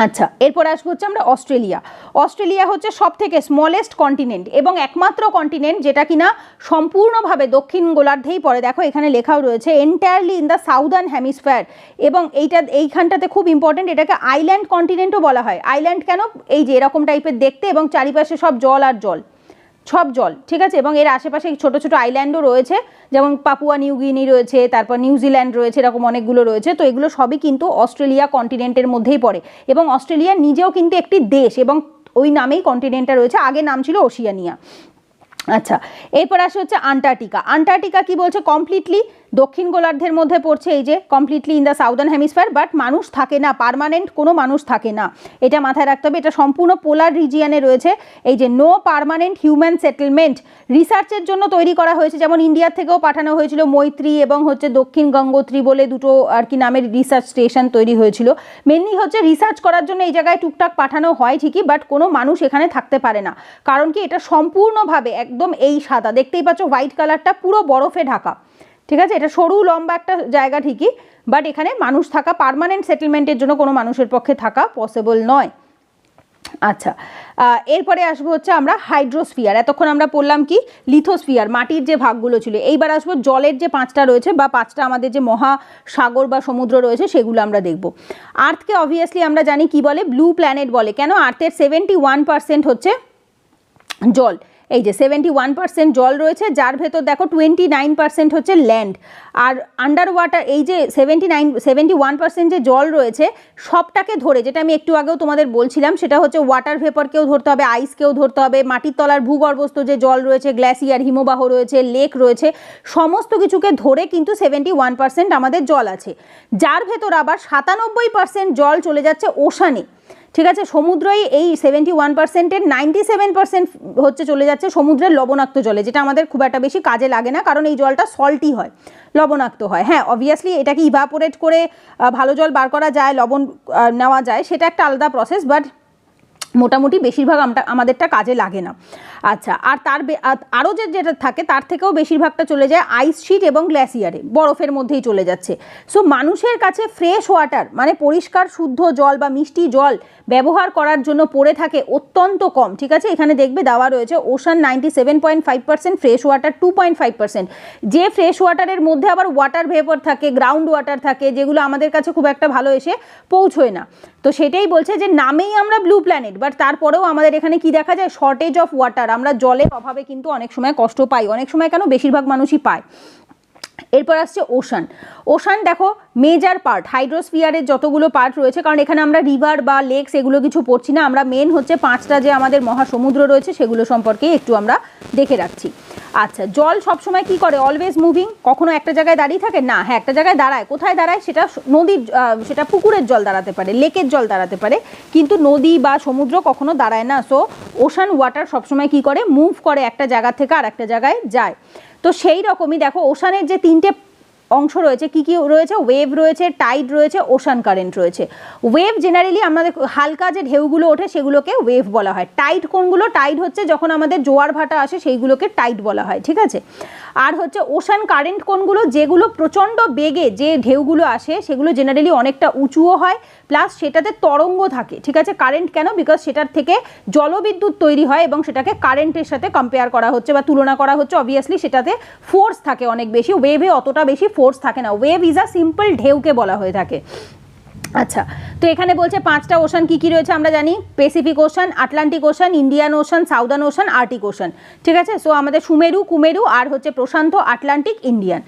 আচ্ছা, এরপর আসবো হচ্ছে আমরা অস্ট্রেলিয়া। অস্ট্রেলিয়া হচ্ছে সব থেকে স্মলেস্ট কন্টিনেন্ট এবং একমাত্র কন্টিনেন্ট যেটা কিনা সম্পূর্ণভাবে দক্ষিণ গোলার্ধেই পড়ে। দেখো এখানে লেখাও রয়েছে এন্টায়ারলি ইন দ্য সাউদার্ন হেমিস্ফেয়ার, এবং এইখানটাতে খুব ইম্পর্টেন্ট, এটাকে আইল্যান্ড কন্টিনেন্টও বলা হয়। আইল্যান্ড কেন? এই যে এরকম টাইপের দেখতে, এবং চারিপাশে সব জল আর জল, সব জল, ঠিক আছে। এবং এর আশেপাশে ছোট ছোট আইল্যান্ডও রয়েছে, যেমন পাপুয়া নিউ গিনি রয়েছে, তারপর নিউজিল্যান্ড রয়েছে, এরকম অনেকগুলো রয়েছে। তো এগুলো সবই কিন্তু অস্ট্রেলিয়া কন্টিনেন্টের মধ্যেই পড়ে, এবং অস্ট্রেলিয়া নিজেও কিন্তু একটি দেশ, এবং ওই নামেই কন্টিনেন্টটা রয়েছে, আগে নাম ছিল ওশিয়ানিয়া। আচ্ছা, এরপর আসে হচ্ছে আন্টার্কটিকা। আন্টার্কটিকা কি বলছে? কমপ্লিটলি দক্ষিণ গোলার্ধের মধ্যে পড়ছে, এই যে completely in the southern hemisphere, but মানুষ থাকে না, পার্মানেন্ট কোনো মানুষ থাকে না, এটা মাথায় রাখতে হবে। এটা সম্পূর্ণ পোলার রিজিয়ানে রয়েছে। এই যে নো পার্মানেন্ট হিউম্যান সেটেলমেন্ট, রিসার্চের জন্য তৈরি করা হয়েছে, যেমন ইন্ডিয়ার থেকেও পাঠানো হয়েছিল মৈত্রী এবং হচ্ছে দক্ষিণ গঙ্গোত্রী বলে দুটো আর কি নামের রিসার্চ স্টেশন তৈরি হয়েছিল। মেনলি হচ্ছে রিসার্চ করার জন্য এই জায়গায় টুকটাক পাঠানো হয় ঠিকই, বাট কোনো মানুষ এখানে থাকতে পারে না। কারণ কি, এটা সম্পূর্ণভাবে একদম এই সাদা, দেখতেই পাচ্ছ হোয়াইট কালারটা, পুরো বরফে ঢাকা, ঠিক আছে। এটা সরু লম্বা একটা জায়গা ঠিকই, বাট এখানে মানুষ থাকা, পার্মানেন্ট সেটেলমেন্টের জন্য কোনো মানুষের পক্ষে থাকা পসিবল নয়। আচ্ছা, এরপরে আসবো হচ্ছে আমরা হাইড্রোস্ফিয়ার। এতক্ষণ আমরা পড়লাম কি, লিথোস্ফিয়ার, মাটির যে ভাগগুলো ছিল। এইবার আসবো জলের যে 5টা রয়েছে বা 5টা আমাদের যে মহাসাগর বা সমুদ্র রয়েছে সেগুলো আমরা দেখব। আর্থকে অবভিয়াসলি আমরা জানি কি বলে, ব্লু প্ল্যানেট বলে। কেন? আর্থের 71% হচ্ছে জল। এই যে 71% জল রয়েছে, যার ভেতর দেখো 29% হচ্ছে ল্যান্ড। আর আন্ডার ওয়াটার এই যে 71% যে জল রয়েছে সবটাকে ধরে, যেটা আমি একটু আগেও তোমাদের বলছিলাম, সেটা হচ্ছে ওয়াটার ভেপারকেও ধরতে হবে, আইসকেও ধরতে হবে, মাটির তলার ভূগর্ভস্থ যে জল রয়েছে, গ্লেসিয়ার, হিমবাহ রয়েছে, লেক রয়েছে, সমস্ত কিছুকে ধরে কিন্তু 71% আমাদের জল আছে। যার ভেতর আবার 97% জল চলে যাচ্ছে ওশানে, ঠিক আছে। সমুদ্রই এই 71%-এর 97% হচ্ছে চলে যাচ্ছে সমুদ্রের লবণাক্ত জলে, যেটা আমাদের খুব একটা বেশি কাজে লাগে না, কারণ এই জলটা সল্টি হয়, লবণাক্ত হয়। হ্যাঁ, অবভিয়াসলি এটাকে ইভাপোরেট করে ভালো জল বার করা যায়, লবণ নেওয়া যায়, সেটা একটা আলাদা প্রসেস, বাট মোটামুটি বেশিরভাগ আমাদেরটা কাজে লাগে না। আচ্ছা, আর তার আরও যেটা থাকে তার থেকেও বেশিরভাগটা চলে যায় আইস শিট এবং গ্লেসিয়ারে, বরফের মধ্যেই চলে যাচ্ছে। সো মানুষের কাছে ফ্রেশ ওয়াটার মানে পরিষ্কার শুদ্ধ জল বা মিষ্টি জল ব্যবহার করার জন্য পড়ে থাকে অত্যন্ত কম, ঠিক আছে। এখানে দেখবে দেওয়া রয়েছে ওশান 97.5%, ফ্রেশ ওয়াটার 2.5%। যে ফ্রেশ ওয়াটারের মধ্যে আবার ওয়াটার ভেপার থাকে, গ্রাউন্ড ওয়াটার থাকে, যেগুলো আমাদের কাছে খুব একটা ভালো এসে পৌঁছয় না। তো সেটাই বলছে যে নামেই আমরা ব্লু প্ল্যানেট, বাট তারপরেও আমাদের এখানে কি দেখা যায়, শর্টেজ অফ ওয়াটার, আমরা জলের অভাবে কিন্তু অনেক সময় কষ্ট পাই, অনেক সময় কেন, বেশিরভাগ মানুষই পায়। এরপর আসছে ওশান। ওশান দেখো মেজর পার্ট, হাইড্রোস্ফিয়ারের যতগুলো পার্ট রয়েছে, কারণ এখানে আমরা রিভার বা লেকস এগুলো কিছু পড়ছি না, আমরা মেন হচ্ছে 5টা যে আমাদের মহাসমুদ্র রয়েছে সেগুলো সম্পর্কে একটু আমরা দেখে রাখছি। আচ্ছা, জল সবসময় কি করে, অলওয়েজ মুভিং, কখনো একটা জায়গায় দাঁড়িয়ে থাকে না। হ্যাঁ, একটা জায়গায় দাঁড়ায়, কোথায় দাঁড়ায়, সেটা নদীর, সেটা পুকুরের জল দাঁড়াতে পারে, লেকের জল দাঁড়াতে পারে, কিন্তু নদী বা সমুদ্র কখনো দাঁড়ায় না। সো ওশান ওয়াটার সবসময় কি করে, মুভ করে, একটা জায়গা থেকে আর একটা জায়গায় যায়। তো সেই রকমই দেখো ওশানের যে 3টে অংশ রয়েছে, কি কি রয়েছে, ওয়েভ রয়েছে, টাইড রয়েছে, ওশান কারেন্ট রয়েছে। ওয়েভ জেনারেলি আমাদের হালকা যে ঢেউগুলো ওঠে সেগুলোকে ওয়েভ বলা হয়। টাইড কোনগুলো, টাইড হচ্ছে যখন আমাদের জোয়ার ভাটা আসে সেইগুলোকে টাইড বলা হয়, ঠিক আছে। আর হচ্ছে ওশান কারেন্ট কোনগুলো, যেগুলো প্রচণ্ড বেগে যে ঢেউগুলো আসে সেগুলো জেনারেলি অনেকটা উঁচুও হয়, প্লাস সেটাতে তরঙ্গ থাকে, ঠিক আছে। কারেন্ট কেন, বিকজ সেটার থেকে জলবিদ্যুৎ তৈরি হয় এবং সেটাকে কারেন্টের সাথে কম্পেয়ার করা হচ্ছে বা তুলনা করা হচ্ছে। অবভিয়াসলি সেটাতে ফোর্স থাকে অনেক বেশি, ওয়েভে অতটা বেশি ফোর্স থাকে না। ওয়েভ ইজ আ সিম্পল ঢেউকে বলা হয়ে থাকে। আচ্ছা, তো এখানে বলছে 5টা ওশান কি কি রয়েছে আমরা জানি, Pacific ocean, Atlantic ocean, Indian ocean, southern ocean, Arctic ocean, ঠিক আছে। সো আমাদের সুমেরু, কুমেরু আর হচ্ছে প্রশান্ত, আটলান্টিক, ইন্ডিয়ান।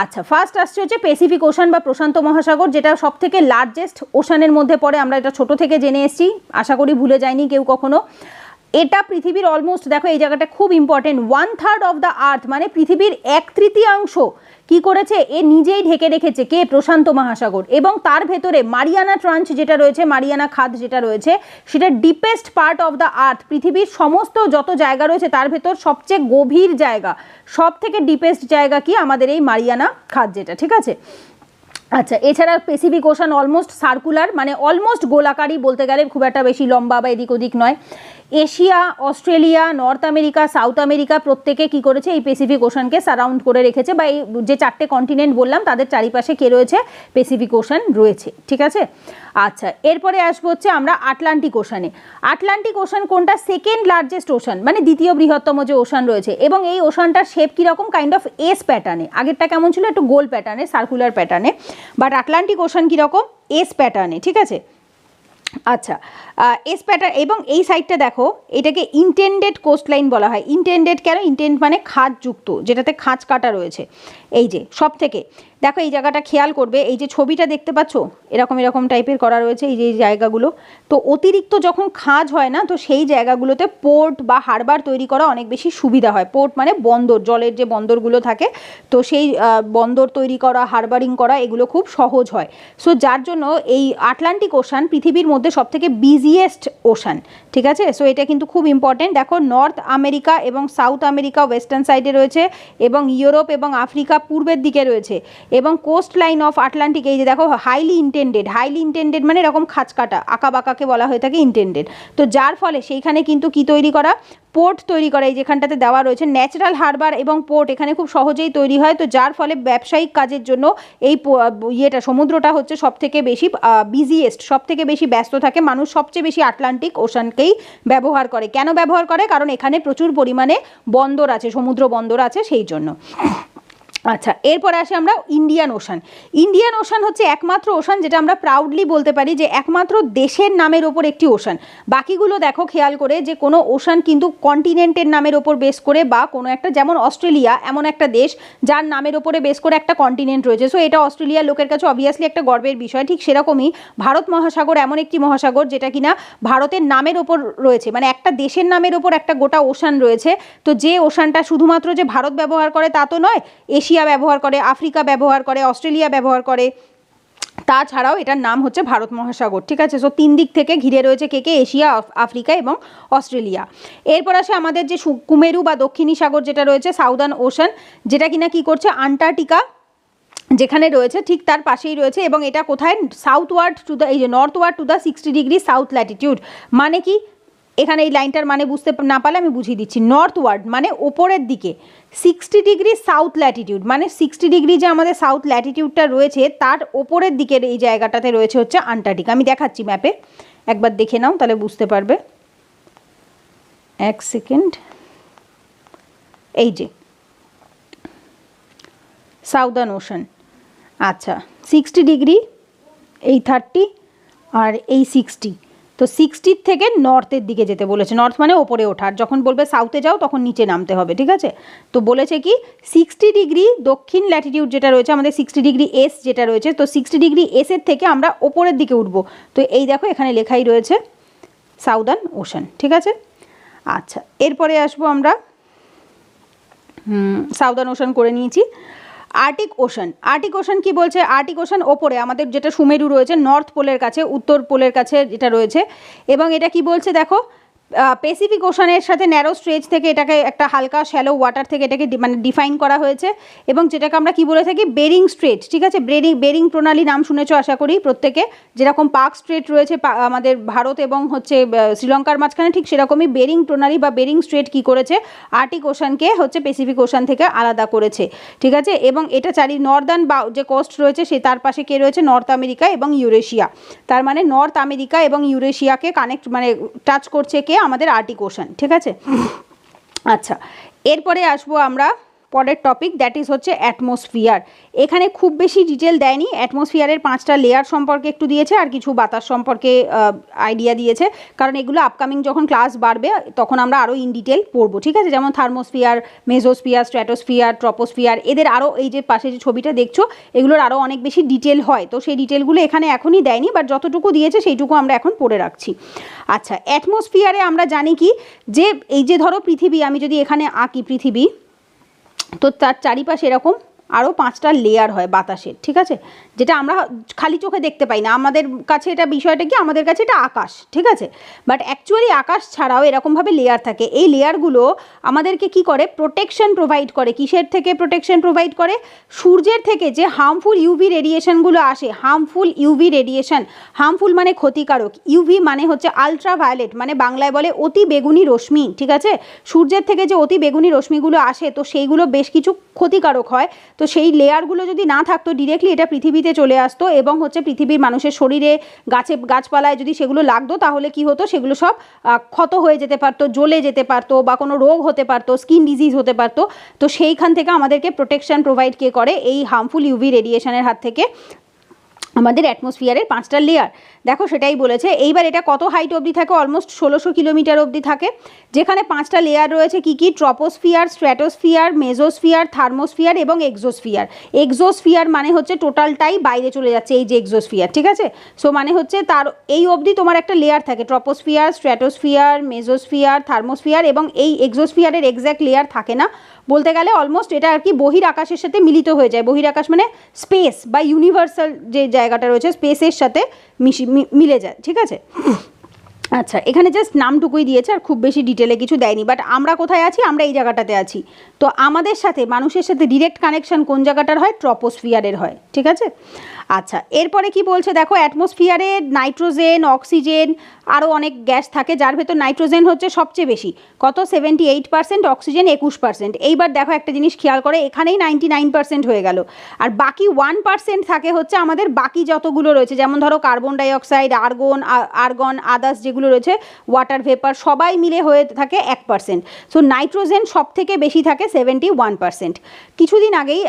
আচ্ছা, ফার্স্ট আসছে হচ্ছে প্যাসিফিক ওশান বা প্রশান্ত মহাসাগর, যেটা সব থেকে লার্জেস্ট ওশানের মধ্যে পড়ে। আমরা এটা ছোট থেকে জেনে এসেছি, আশা করি ভুলে যায়নি কেউ কখনো। এটা পৃথিবীর অলমোস্ট, দেখো এই জায়গাটা খুব ইম্পর্টেন্ট, 1/3 অফ দ্য আর্থ মানে পৃথিবীর 1/3 কি করেছে, এ নিজেই ঢেকে রেখেছে, কে, প্রশান্ত মহাসাগর। এবং তার ভেতরে মারিয়ানা ট্রাঞ্চ যেটা রয়েছে, মারিয়ানা খাদ যেটা রয়েছে, সেটা deepest part of the earth. পৃথিবীর সমস্ত যত জায়গা রয়েছে তার ভেতর সবচেয়ে গভীর জায়গা, সব থেকে ডিপেস্ট জায়গা কি, আমাদের এই মারিয়ানা খাদ যেটা, ঠিক আছে। আচ্ছা, এছাড়া প্যাসিফিক ওশান অলমোস্ট সার্কুলার, মানে অলমোস্ট গোলাকারই বলতে গেলে, খুব একটা বেশি লম্বা বা এদিক ওদিক নয়। Asia, Australia, north America, south America প্রত্যেকে কি করেছে, এই প্যাসিফিক ওশানকে সারাউন্ড করে রেখেছে, বা এই যে 4টে কন্টিনেন্ট বললাম তাদের চারিপাশে কে রয়েছে, প্যাসিফিক ওশান রয়েছে, ঠিক আছে। আচ্ছা, এরপরে আসবো হচ্ছে আমরা আটলান্টিক ওশানে। আটলান্টিক ওশান কোনটা, সেকেন্ড লার্জেস্ট ওশান, মানে দ্বিতীয় বৃহত্তম যে ওশান রয়েছে। এবং এই ওশানটার শেপ কীরকম, কাইন্ড অফ এস প্যাটার্নে, আগেরটা কেমন ছিল, একটু গোল প্যাটার্নে, সার্কুলার প্যাটার্নে, বাট আটলান্টিক ওশান কীরকম, এস প্যাটার্নে, ঠিক আছে। আচ্ছা, এস প্যাটার্ন, এবং এই সাইডটা দেখো, এটাকে ইন্টেন্ডেড কোস্টলাইন বলা হয়। ইন্টেন্ডেড কেন, ইন্টেন্ড মানে খাঁজযুক্ত, যেটাতে খাঁজ কাটা রয়েছে। এই যে সব থেকে দেখো এই জায়গাটা খেয়াল করবে, এই যে ছবিটা দেখতে পাচ্ছ এরকম এরকম টাইপের করা রয়েছে, এই যে এই জায়গাগুলো, তো অতিরিক্ত যখন খাঁজ হয় না, তো সেই জায়গাগুলোতে পোর্ট বা হারবার তৈরি করা অনেক বেশি সুবিধা হয়। পোর্ট মানে বন্দর, জলের যে বন্দরগুলো থাকে, তো সেই বন্দর তৈরি করা, হারবারিং করা, এগুলো খুব সহজ হয়। সো যার জন্য এই আটলান্টিক ওশান পৃথিবীর মধ্যে সবথেকে বিজিয়েস্ট ওশান, ঠিক আছে। সো এটা কিন্তু খুব ইম্পর্টেন্ট। দেখো নর্থ আমেরিকা এবং সাউথ আমেরিকা ওয়েস্টার্ন সাইডে রয়েছে, এবং ইউরোপ এবং আফ্রিকা পূর্বের দিকে রয়েছে, এবং কোস্ট লাইন অফ আটলান্টিক, এই যে দেখো হাইলি ইন্টেন্ডেড মানে এরকম খাঁচকাটা আঁকা বাঁকাকে বলা হয়ে থাকে ইন্টেন্ডেড। তো যার ফলে সেইখানে কিন্তু কি তৈরি করা, পোর্ট তৈরি করা, এই যেখানটাতে দেওয়া রয়েছে ন্যাচারাল হারবার এবং পোর্ট এখানে খুব সহজেই তৈরি হয়। তো যার ফলে ব্যবসায়িক কাজের জন্য এই সমুদ্রটা হচ্ছে সবথেকে বেশি বিজিয়েস্ট, সবথেকে বেশি ব্যস্ত থাকে। মানুষ সবচেয়ে বেশি আটলান্টিক ওশানকেই ব্যবহার করে। কেন ব্যবহার করে? কারণ এখানে প্রচুর পরিমাণে বন্দর আছে, সমুদ্র বন্দর আছে, সেই জন্য। আচ্ছা, এরপরে আসি আমরা ইন্ডিয়ান ওশান। ইন্ডিয়ান ওশান হচ্ছে একমাত্র ওশান যেটা আমরা প্রাউডলি বলতে পারি যে একমাত্র দেশের নামের ওপর একটি ওশান। বাকিগুলো দেখো খেয়াল করে যে কোনো ওশান কিন্তু কন্টিনেন্টের নামের ওপর বেস করে, বা কোনো একটা, যেমন অস্ট্রেলিয়া এমন একটা দেশ যার নামের ওপরে বেস করে একটা কন্টিনেন্ট রয়েছে, সো এটা অস্ট্রেলিয়ার লোকের কাছে অবভিয়াসলি একটা গর্বের বিষয়। ঠিক সেরকমই ভারত মহাসাগর এমন একটি মহাসাগর যেটা কিনা ভারতের নামের ওপর রয়েছে, মানে একটা দেশের নামের ওপর একটা গোটা ওশান রয়েছে। তো যে ওশানটা শুধুমাত্র যে ভারত ব্যবহার করে তা তো নয়, এশিয়া ব্যবহার করে, আফ্রিকা ব্যবহার করে, অস্ট্রেলিয়া ব্যবহার করে, তাছাড়াও এটার নাম হচ্ছে ভারত মহাসাগর, ঠিক আছে। সো 3 দিক থেকে ঘিরে রয়েছে কে, এশিয়া, আফ্রিকা এবং অস্ট্রেলিয়া। এরপর আসে আমাদের যে কুমেরু বা দক্ষিণী সাগর যেটা রয়েছে, সাউদার্ন ওশান, যেটা কিনা কি করছে, আন্টার্কটিকা যেখানে রয়েছে ঠিক তার পাশেই রয়েছে, এবং এটা কোথায়, সাউথওয়ার্ড টু দ্য, এই যে northward to the 60 degree south latitude. মানে কি, এখানে এই লাইনটার মানে বুঝতে না পারলে আমি বুঝিয়ে দিচ্ছি। নর্থওয়ার্ড মানে ওপরের দিকে, 60 ডিগ্রি সাউথ ল্যাটিটিউড মানে 60 ডিগ্রি যে আমাদের সাউথ ল্যাটিটিউডটা রয়েছে তার ওপরের দিকের এই জায়গাটাতে রয়েছে হচ্ছে আন্টার্কটিকা। আমি দেখাচ্ছি ম্যাপে, একবার দেখে নাও তাহলে বুঝতে পারবে। এক সেকেন্ড, এই যে সাউদার্ন ওশান, আচ্ছা 60 ডিগ্রি, এই 30 আর এই 60, তো 60 থেকে নর্থের দিকে যেতে বলেছে। নর্থ মানে ওপরে ওঠার, যখন বলবে সাউথে যাও তখন নিচে নামতে হবে, ঠিক আছে। তো বলেছে কি 60 ডিগ্রি দক্ষিণ ল্যাটিটিউড যেটা রয়েছে আমাদের, 60 ডিগ্রি এস যেটা রয়েছে, তো 60 ডিগ্রি এসের থেকে আমরা ওপরের দিকে উঠবো। তো এই দেখো এখানে লেখাই রয়েছে সাউদার্ন ওশান, ঠিক আছে। আচ্ছা, এরপরে আসবো আমরা, সাউদার্ন ওশান করে নিয়েছি। আর্টিক ওশান, আর্টিক ওশান কি বলছে, আর্টিক ওশান ওপরে আমাদের যেটা সুমেরু রয়েছে, নর্থ পোলের কাছে, উত্তর পোলের কাছে যেটা রয়েছে, এবং এটা কি বলছে দেখো, প্যাসিফিক ওশানের সাথে ন্যারো স্ট্রেচ থেকে এটাকে একটা হালকা শ্যালো ওয়াটার থেকে এটাকে মানে ডিফাইন করা হয়েছে, এবং যেটাকে আমরা কি বলে থাকি, বেরিং স্ট্রেট, ঠিক আছে। বেরিং প্রণালী নাম শুনেছো আশা করি প্রত্যেকে, যেরকম পার্ক স্ট্রেট রয়েছে আমাদের ভারত এবং হচ্ছে শ্রীলঙ্কার মাঝখানে, ঠিক সেরকমই বেরিং প্রণালী বা বেরিং স্ট্রেট কি করেছে, আর্টিক ওশানকে হচ্ছে প্যাসিফিক ওশান থেকে আলাদা করেছে, ঠিক আছে। এবং এটা নর্দার্ন বা যে কোস্ট রয়েছে সে তার পাশে কে রয়েছে, নর্থ আমেরিকা এবং ইউরেশিয়া, তার মানে নর্থ আমেরিকা এবং ইউরেশিয়াকে কানেক্ট মানে টাচ করছে কে, আমাদের আর্টিক ওশান, ঠিক আছে। আচ্ছা, এরপরে আসবো আমরা পরের টপিক, দ্যাট ইজ হচ্ছে অ্যাটমসফিয়ার। এখানে খুব বেশি ডিটেল দেয়নি, অ্যাটমসফিয়ারের 5টা লেয়ার সম্পর্কে একটু দিয়েছে, আর কিছু বাতাস সম্পর্কে আইডিয়া দিয়েছে, কারণ এগুলো আপকামিং যখন ক্লাস বাড়বে তখন আমরা আরও ইন ডিটেল পড়বো, ঠিক আছে। যেমন থার্মোস্ফিয়ার, মেজোস্ফিয়ার, স্ট্র্যাটোস্ফিয়ার, ট্রপোস্ফিয়ার, এদের আরও এই যে পাশে যে ছবিটা দেখছো এগুলোর আরও অনেক বেশি ডিটেল হয়, তো সেই ডিটেলগুলো এখানে এখনই দেয়নি, বাট যতটুকু দিয়েছে সেইটুকু আমরা এখন পড়ে রাখছি। আচ্ছা, অ্যাটমসফিয়ারে আমরা জানি কি, যে এই যে ধরো পৃথিবী, আমি যদি এখানে আঁকি পৃথিবী, তো তার চারিপাশে এরকম আরও 5টা লেয়ার হয় বাতাসের, ঠিক আছে, যেটা আমরা খালি চোখে দেখতে পাই না। আমাদের কাছে এটা বিষয়টা কি, আমাদের কাছে এটা আকাশ, ঠিক আছে, বাট অ্যাকচুয়ালি আকাশ ছাড়াও এরকমভাবে লেয়ার থাকে। এই লেয়ারগুলো আমাদেরকে কি করে, প্রোটেকশন প্রোভাইড করে। কিসের থেকে প্রোটেকশন প্রোভাইড করে, সূর্যের থেকে যে হার্মফুল ইউভি রেডিয়েশনগুলো আসে, হার্মফুল ইউভি রেডিয়েশন, হার্মফুল মানে ক্ষতিকারক, ইউভি মানে হচ্ছে আলট্রা ভায়োলেট, মানে বাংলায় বলে অতি বেগুনি রশ্মি, ঠিক আছে। সূর্যের থেকে যে অতি বেগুনি রশ্মিগুলো আসে, তো সেইগুলো বেশ কিছু ক্ষতিকারক হয়। তো সেই লেয়ারগুলো যদি না থাকতো, ডিরেক্টলি এটা পৃথিবীতে চলে আসতো, এবং হচ্ছে পৃথিবীর মানুষের শরীরে, গাছপালায় যদি সেগুলো লাগতো তাহলে কি হতো, সেগুলো সব ক্ষত হয়ে যেতে পারতো, জ্বলে যেতে পারতো, বা কোনো রোগ হতে পারতো, স্কিন ডিজিজ হতে পারতো। তো সেইখান থেকে আমাদেরকে প্রোটেকশন প্রোভাইড কে করে, এই হার্মফুল ইউভি রেডিয়েশনের হাত থেকে আমাদের অ্যাটমসফিয়ারের 5টা লেয়ার। দেখো সেটাই বলেছে। এইবার এটা কত হাইট অবধি থাকে? অলমোস্ট 1600 কিলোমিটার অবধি থাকে, যেখানে 5টা লেয়ার রয়েছে। কি কি? ট্রপোস্ফিয়ার, স্ট্র্যাটোস্ফিয়ার, মেজোস্ফিয়ার, থার্মোস্ফিয়ার এবং এক্সোস্ফিয়ার। এক্সোস্ফিয়ার মানে হচ্ছে টোটালটাই বাইরে চলে যাচ্ছে, এই যে এক্সোস্ফিয়ার, ঠিক আছে। সো মানে হচ্ছে তার এই অবধি তোমার একটা লেয়ার থাকে, ট্রপোস্ফিয়ার, স্ট্র্যাটোস্ফিয়ার, মেজোস্ফিয়ার, থার্মোস্ফিয়ার, এবং এই এক্সোস্ফিয়ারের এক্স্যাক্ট লেয়ার থাকে না বলতে গেলে। অলমোস্ট এটা আর কি বহির আকাশের সাথে মিলিত হয়ে যায়। বহির আকাশ মানে স্পেস বা ইউনিভার্সাল যে জায়গাটা রয়েছে স্পেসের সাথে মিলে যায়, ঠিক আছে। আচ্ছা, এখানে জাস্ট নামটুকুই দিয়েছে, আর খুব বেশি ডিটেলে কিছু দেয়নি। বাট আমরা কোথায় আছি? আমরা এই জায়গাটাতে আছি। তো আমাদের সাথে, মানুষের সাথে ডিরেক্ট কানেকশন কোন জায়গাটার হয়? ট্রপোস্ফিয়ারের হয়, ঠিক আছে। আচ্ছা, এরপরে কি বলছে দেখো, অ্যাটমসফিয়ারে নাইট্রোজেন, অক্সিজেন, আরও অনেক গ্যাস থাকে, যার ভেতর নাইট্রোজেন হচ্ছে সবচেয়ে বেশি, কত? 78%, অক্সিজেন 21%। এইবার দেখো একটা জিনিস খেয়াল করে, এখানেই 99% হয়ে গেল। আর বাকি 1% থাকে হচ্ছে আমাদের বাকি যতগুলো রয়েছে, যেমন ধরো কার্বন ডাইঅক্সাইড, আর্গন, আদার্স যেগুলো রয়েছে, ওয়াটার ভেপার, সবাই মিলে হয়ে থাকে 1%। সো নাইট্রোজেন সব থেকে বেশি থাকে 71%। কিছুদিন আগেই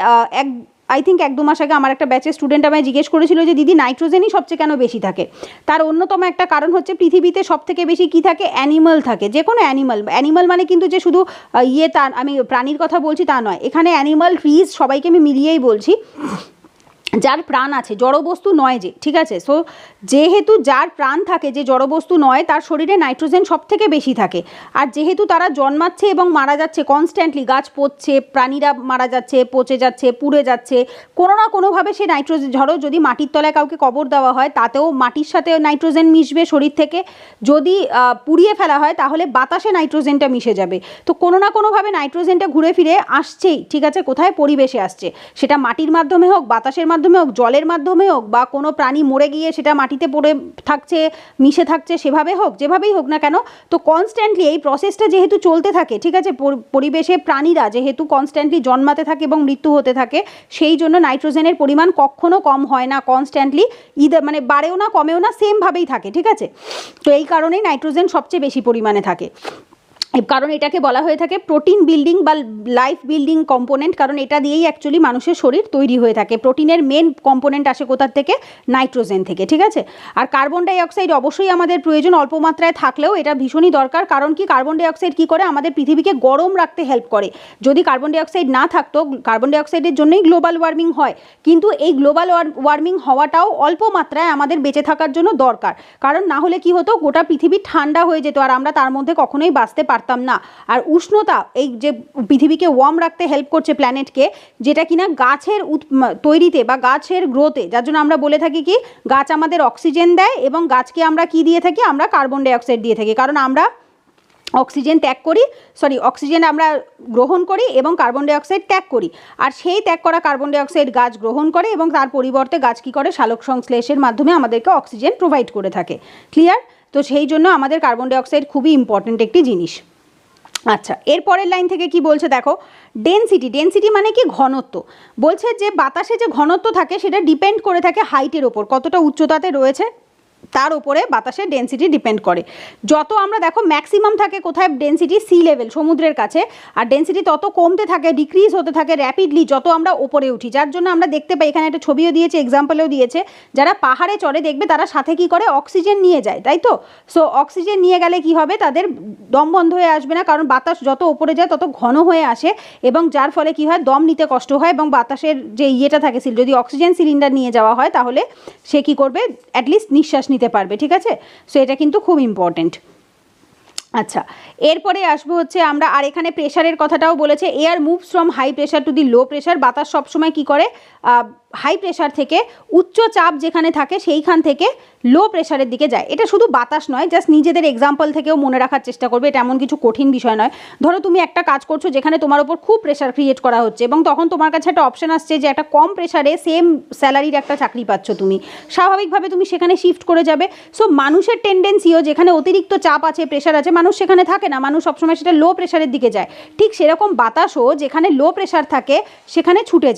আই থিঙ্ক 1-2 মাস আগে আমার একটা ব্যাচের স্টুডেন্ট আমায় জিজ্ঞেস করেছিল যে দিদি নাইট্রোজেনই সবচেয়ে কেন বেশি থাকে? তার অন্যতম একটা কারণ হচ্ছে পৃথিবীতে সব থেকে বেশি কী থাকে? অ্যানিমাল থাকে। যে কোনো অ্যানিমাল মানে কিন্তু যে শুধু তা আমি প্রাণীর কথা বলছি তা নয়, এখানে অ্যানিমাল, ট্রিজ সবাইকে আমি মিলিয়েই বলছি, যার প্রাণ আছে, জড়বস্তু নয় যে, ঠিক আছে। সো যেহেতু যার প্রাণ থাকে, যে জড়বস্তু নয়, তার শরীরে নাইট্রোজেন সব থেকে বেশি থাকে। আর যেহেতু তারা জন্মাচ্ছে এবং মারা যাচ্ছে কনস্ট্যান্টলি, গাছ পচছে, প্রাণীরা মারা যাচ্ছে, পচে যাচ্ছে, পুড়ে যাচ্ছে, কোনো না কোনোভাবে সে নাইট্রোজেন, ধরো যদি মাটির তলায় কাউকে কবর দেওয়া হয়, তাতেও মাটির সাথে নাইট্রোজেন মিশবে শরীর থেকে। যদি পুড়িয়ে ফেলা হয় তাহলে বাতাসে নাইট্রোজেনটা মিশে যাবে। তো কোনো না কোনোভাবে নাইট্রোজেনটা ঘুরে ফিরে আসছেই, ঠিক আছে। কোথায়? পরিবেশে আসছে, সেটা মাটির মাধ্যমে হোক, বাতাসের মাধ্যমে হোক, জলের মাধ্যমে হোক, বা কোনো প্রাণী মরে গিয়ে সেটা মাটিতে পড়ে থাকছে, মিশে থাকছে, সেভাবে হোক, যেভাবেই হোক না কেন। তো কনস্ট্যান্টলি এই প্রসেসটা যেহেতু চলতে থাকে, ঠিক আছে, পরিবেশে প্রাণীরা যেহেতু কনস্ট্যান্টলি জন্মাতে থাকে এবং মৃত্যু হতে থাকে, সেই জন্য নাইট্রোজেনের পরিমাণ কখনো কম হয় না, কনস্ট্যান্টলি মানে বাড়েও না কমেও না, সেমভাবেই থাকে, ঠিক আছে। তো এই কারণেই নাইট্রোজেন সবচেয়ে বেশি পরিমাণে থাকে, কারণ এটাকে বলা হয়ে থাকে প্রোটিন বিল্ডিং বা লাইফ বিল্ডিং কম্পোনেন্ট, কারণ এটা দিয়েই অ্যাকচুয়ালি মানুষের শরীর তৈরি হয়ে থাকে। প্রোটিনের মেন কম্পোনেন্ট আসে কোথার থেকে? নাইট্রোজেন থেকে, ঠিক আছে। আর কার্বন ডাইঅক্সাইড অবশ্যই আমাদের প্রয়োজন, অল্প মাত্রায় থাকলেও এটা ভীষণই দরকার। কারণ কি? কার্বন ডাইঅক্সাইড কী করে? আমাদের পৃথিবীকে গরম রাখতে হেল্প করে। যদি কার্বন ডাইঅক্সাইড না থাকতো, কার্বন ডাইঅক্সাইডের জন্যই গ্লোবাল ওয়ার্মিং হয়, কিন্তু এই গ্লোবাল ওয়ার্মিং হওয়াটাও অল্প মাত্রায় আমাদের বেঁচে থাকার জন্য দরকার। কারণ না হলে কি হতো? গোটা পৃথিবী ঠান্ডা হয়ে যেত, আর আমরা তার মধ্যে কখনোই বাঁচতে পারতাম না। আর উষ্ণতা, এই যে পৃথিবীকে ওয়ার্ম রাখতে হেল্প করছে প্ল্যানেটকে, যেটা কিনা গাছের তৈরিতে বা গাছের গ্রোথে, যার জন্য আমরা বলে থাকি কি গাছ আমাদের অক্সিজেন দেয়, এবং গাছকে আমরা কি দিয়ে থাকি? আমরা কার্বন ডাইঅক্সাইড দিয়ে থাকি। কারণ আমরা অক্সিজেন আমরা গ্রহণ করি এবং কার্বন ডাইঅক্সাইড ত্যাগ করি। আর সেই ত্যাগ করা কার্বন ডাইঅক্সাইড গাছ গ্রহণ করে, এবং তার পরিবর্তে গাছ কী করে? সালোক সংশ্লেষের মাধ্যমে আমাদেরকে অক্সিজেন প্রোভাইড করে থাকে। ক্লিয়ার? তো সেই জন্য আমাদের কার্বন ডাইঅক্সাইড খুবই ইম্পর্ট্যান্ট একটি জিনিস। আচ্ছা, এরপরের লাইন থেকে কি বলছে দেখো, ডেনসিটি মানে কি? ঘনত্ব। বলছে যে বাতাসে যে ঘনত্ব থাকে সেটা ডিপেন্ড করে থাকে হাইটের ওপর, কতটা উচ্চতাতে রয়েছে তার উপরে বাতাসের ডেনসিটি ডিপেন্ড করে। যত আমরা দেখো ম্যাক্সিমাম থাকে কোথায়? ডেনসিটি সি লেভেল, সমুদ্রের কাছে। আর ডেনসিটি তত কমতে থাকে, ডিক্রিজ হতে থাকে র্যাপিডলি যত আমরা ওপরে উঠি। যার জন্য আমরা দেখতে পাই, এখানে একটা ছবিও দিয়েছে, এক্সাম্পলেও দিয়েছে, যারা পাহাড়ে চড়ে দেখবে তারা সাথে কি করে? অক্সিজেন নিয়ে যায়, তাই তো। সো অক্সিজেন নিয়ে গেলে কি হবে? তাদের দম বন্ধ হয়ে আসবে না, কারণ বাতাস যত ওপরে যায় তত ঘন হয়ে আসে, এবং যার ফলে কি হয়? দম নিতে কষ্ট হয়, এবং বাতাসের যে ইয়েটা থাকে, যদি অক্সিজেন সিলিন্ডার নিয়ে যাওয়া হয় তাহলে সে কি করবে? অ্যাটলিস্ট নিঃশ্বাস নিতে পারবে, ঠিক আছে। সো এটা কিন্তু খুব ইম্পর্টেন্ট। আচ্ছা, এরপরে আসবো হচ্ছে আমরা, আর এখানে প্রেশারের কথাটাও বলেছে, air moves from high pressure to the low pressure. বাতাস সবসময় কি করে? হাই প্রেশার থেকে উচ্চ চাপ যেখানে থাকে সেইখান থেকে লো প্রেশারের দিকে যায়। এটা শুধু বাতাস নয়, জাস্ট নিজেদের এক্সাম্পল থেকেও মনে রাখার চেষ্টা করবে, এটা এমন কিছু কঠিন বিষয় নয়। ধরো তুমি একটা কাজ করছো যেখানে তোমার ওপর খুব প্রেশার ক্রিয়েট করা হচ্ছে, এবং তখন তোমার কাছে একটা অপশন আসছে যে একটা কম প্রেশারে সেম স্যালারির একটা চাকরি পাচ্ছ তুমি, স্বাভাবিকভাবে তুমি সেখানে শিফট করে যাবে। সো মানুষের টেন্ডেন্সিও, যেখানে অতিরিক্ত চাপ আছে, প্রেশার আছে, মানুষ সেখানে থাকে না, মানুষ সবসময় সেটা লো প্রেশারের দিকে যায়। ঠিক সেরকম বাতাসও যেখানে লো প্রেশার থাকে সেখানে ছুটে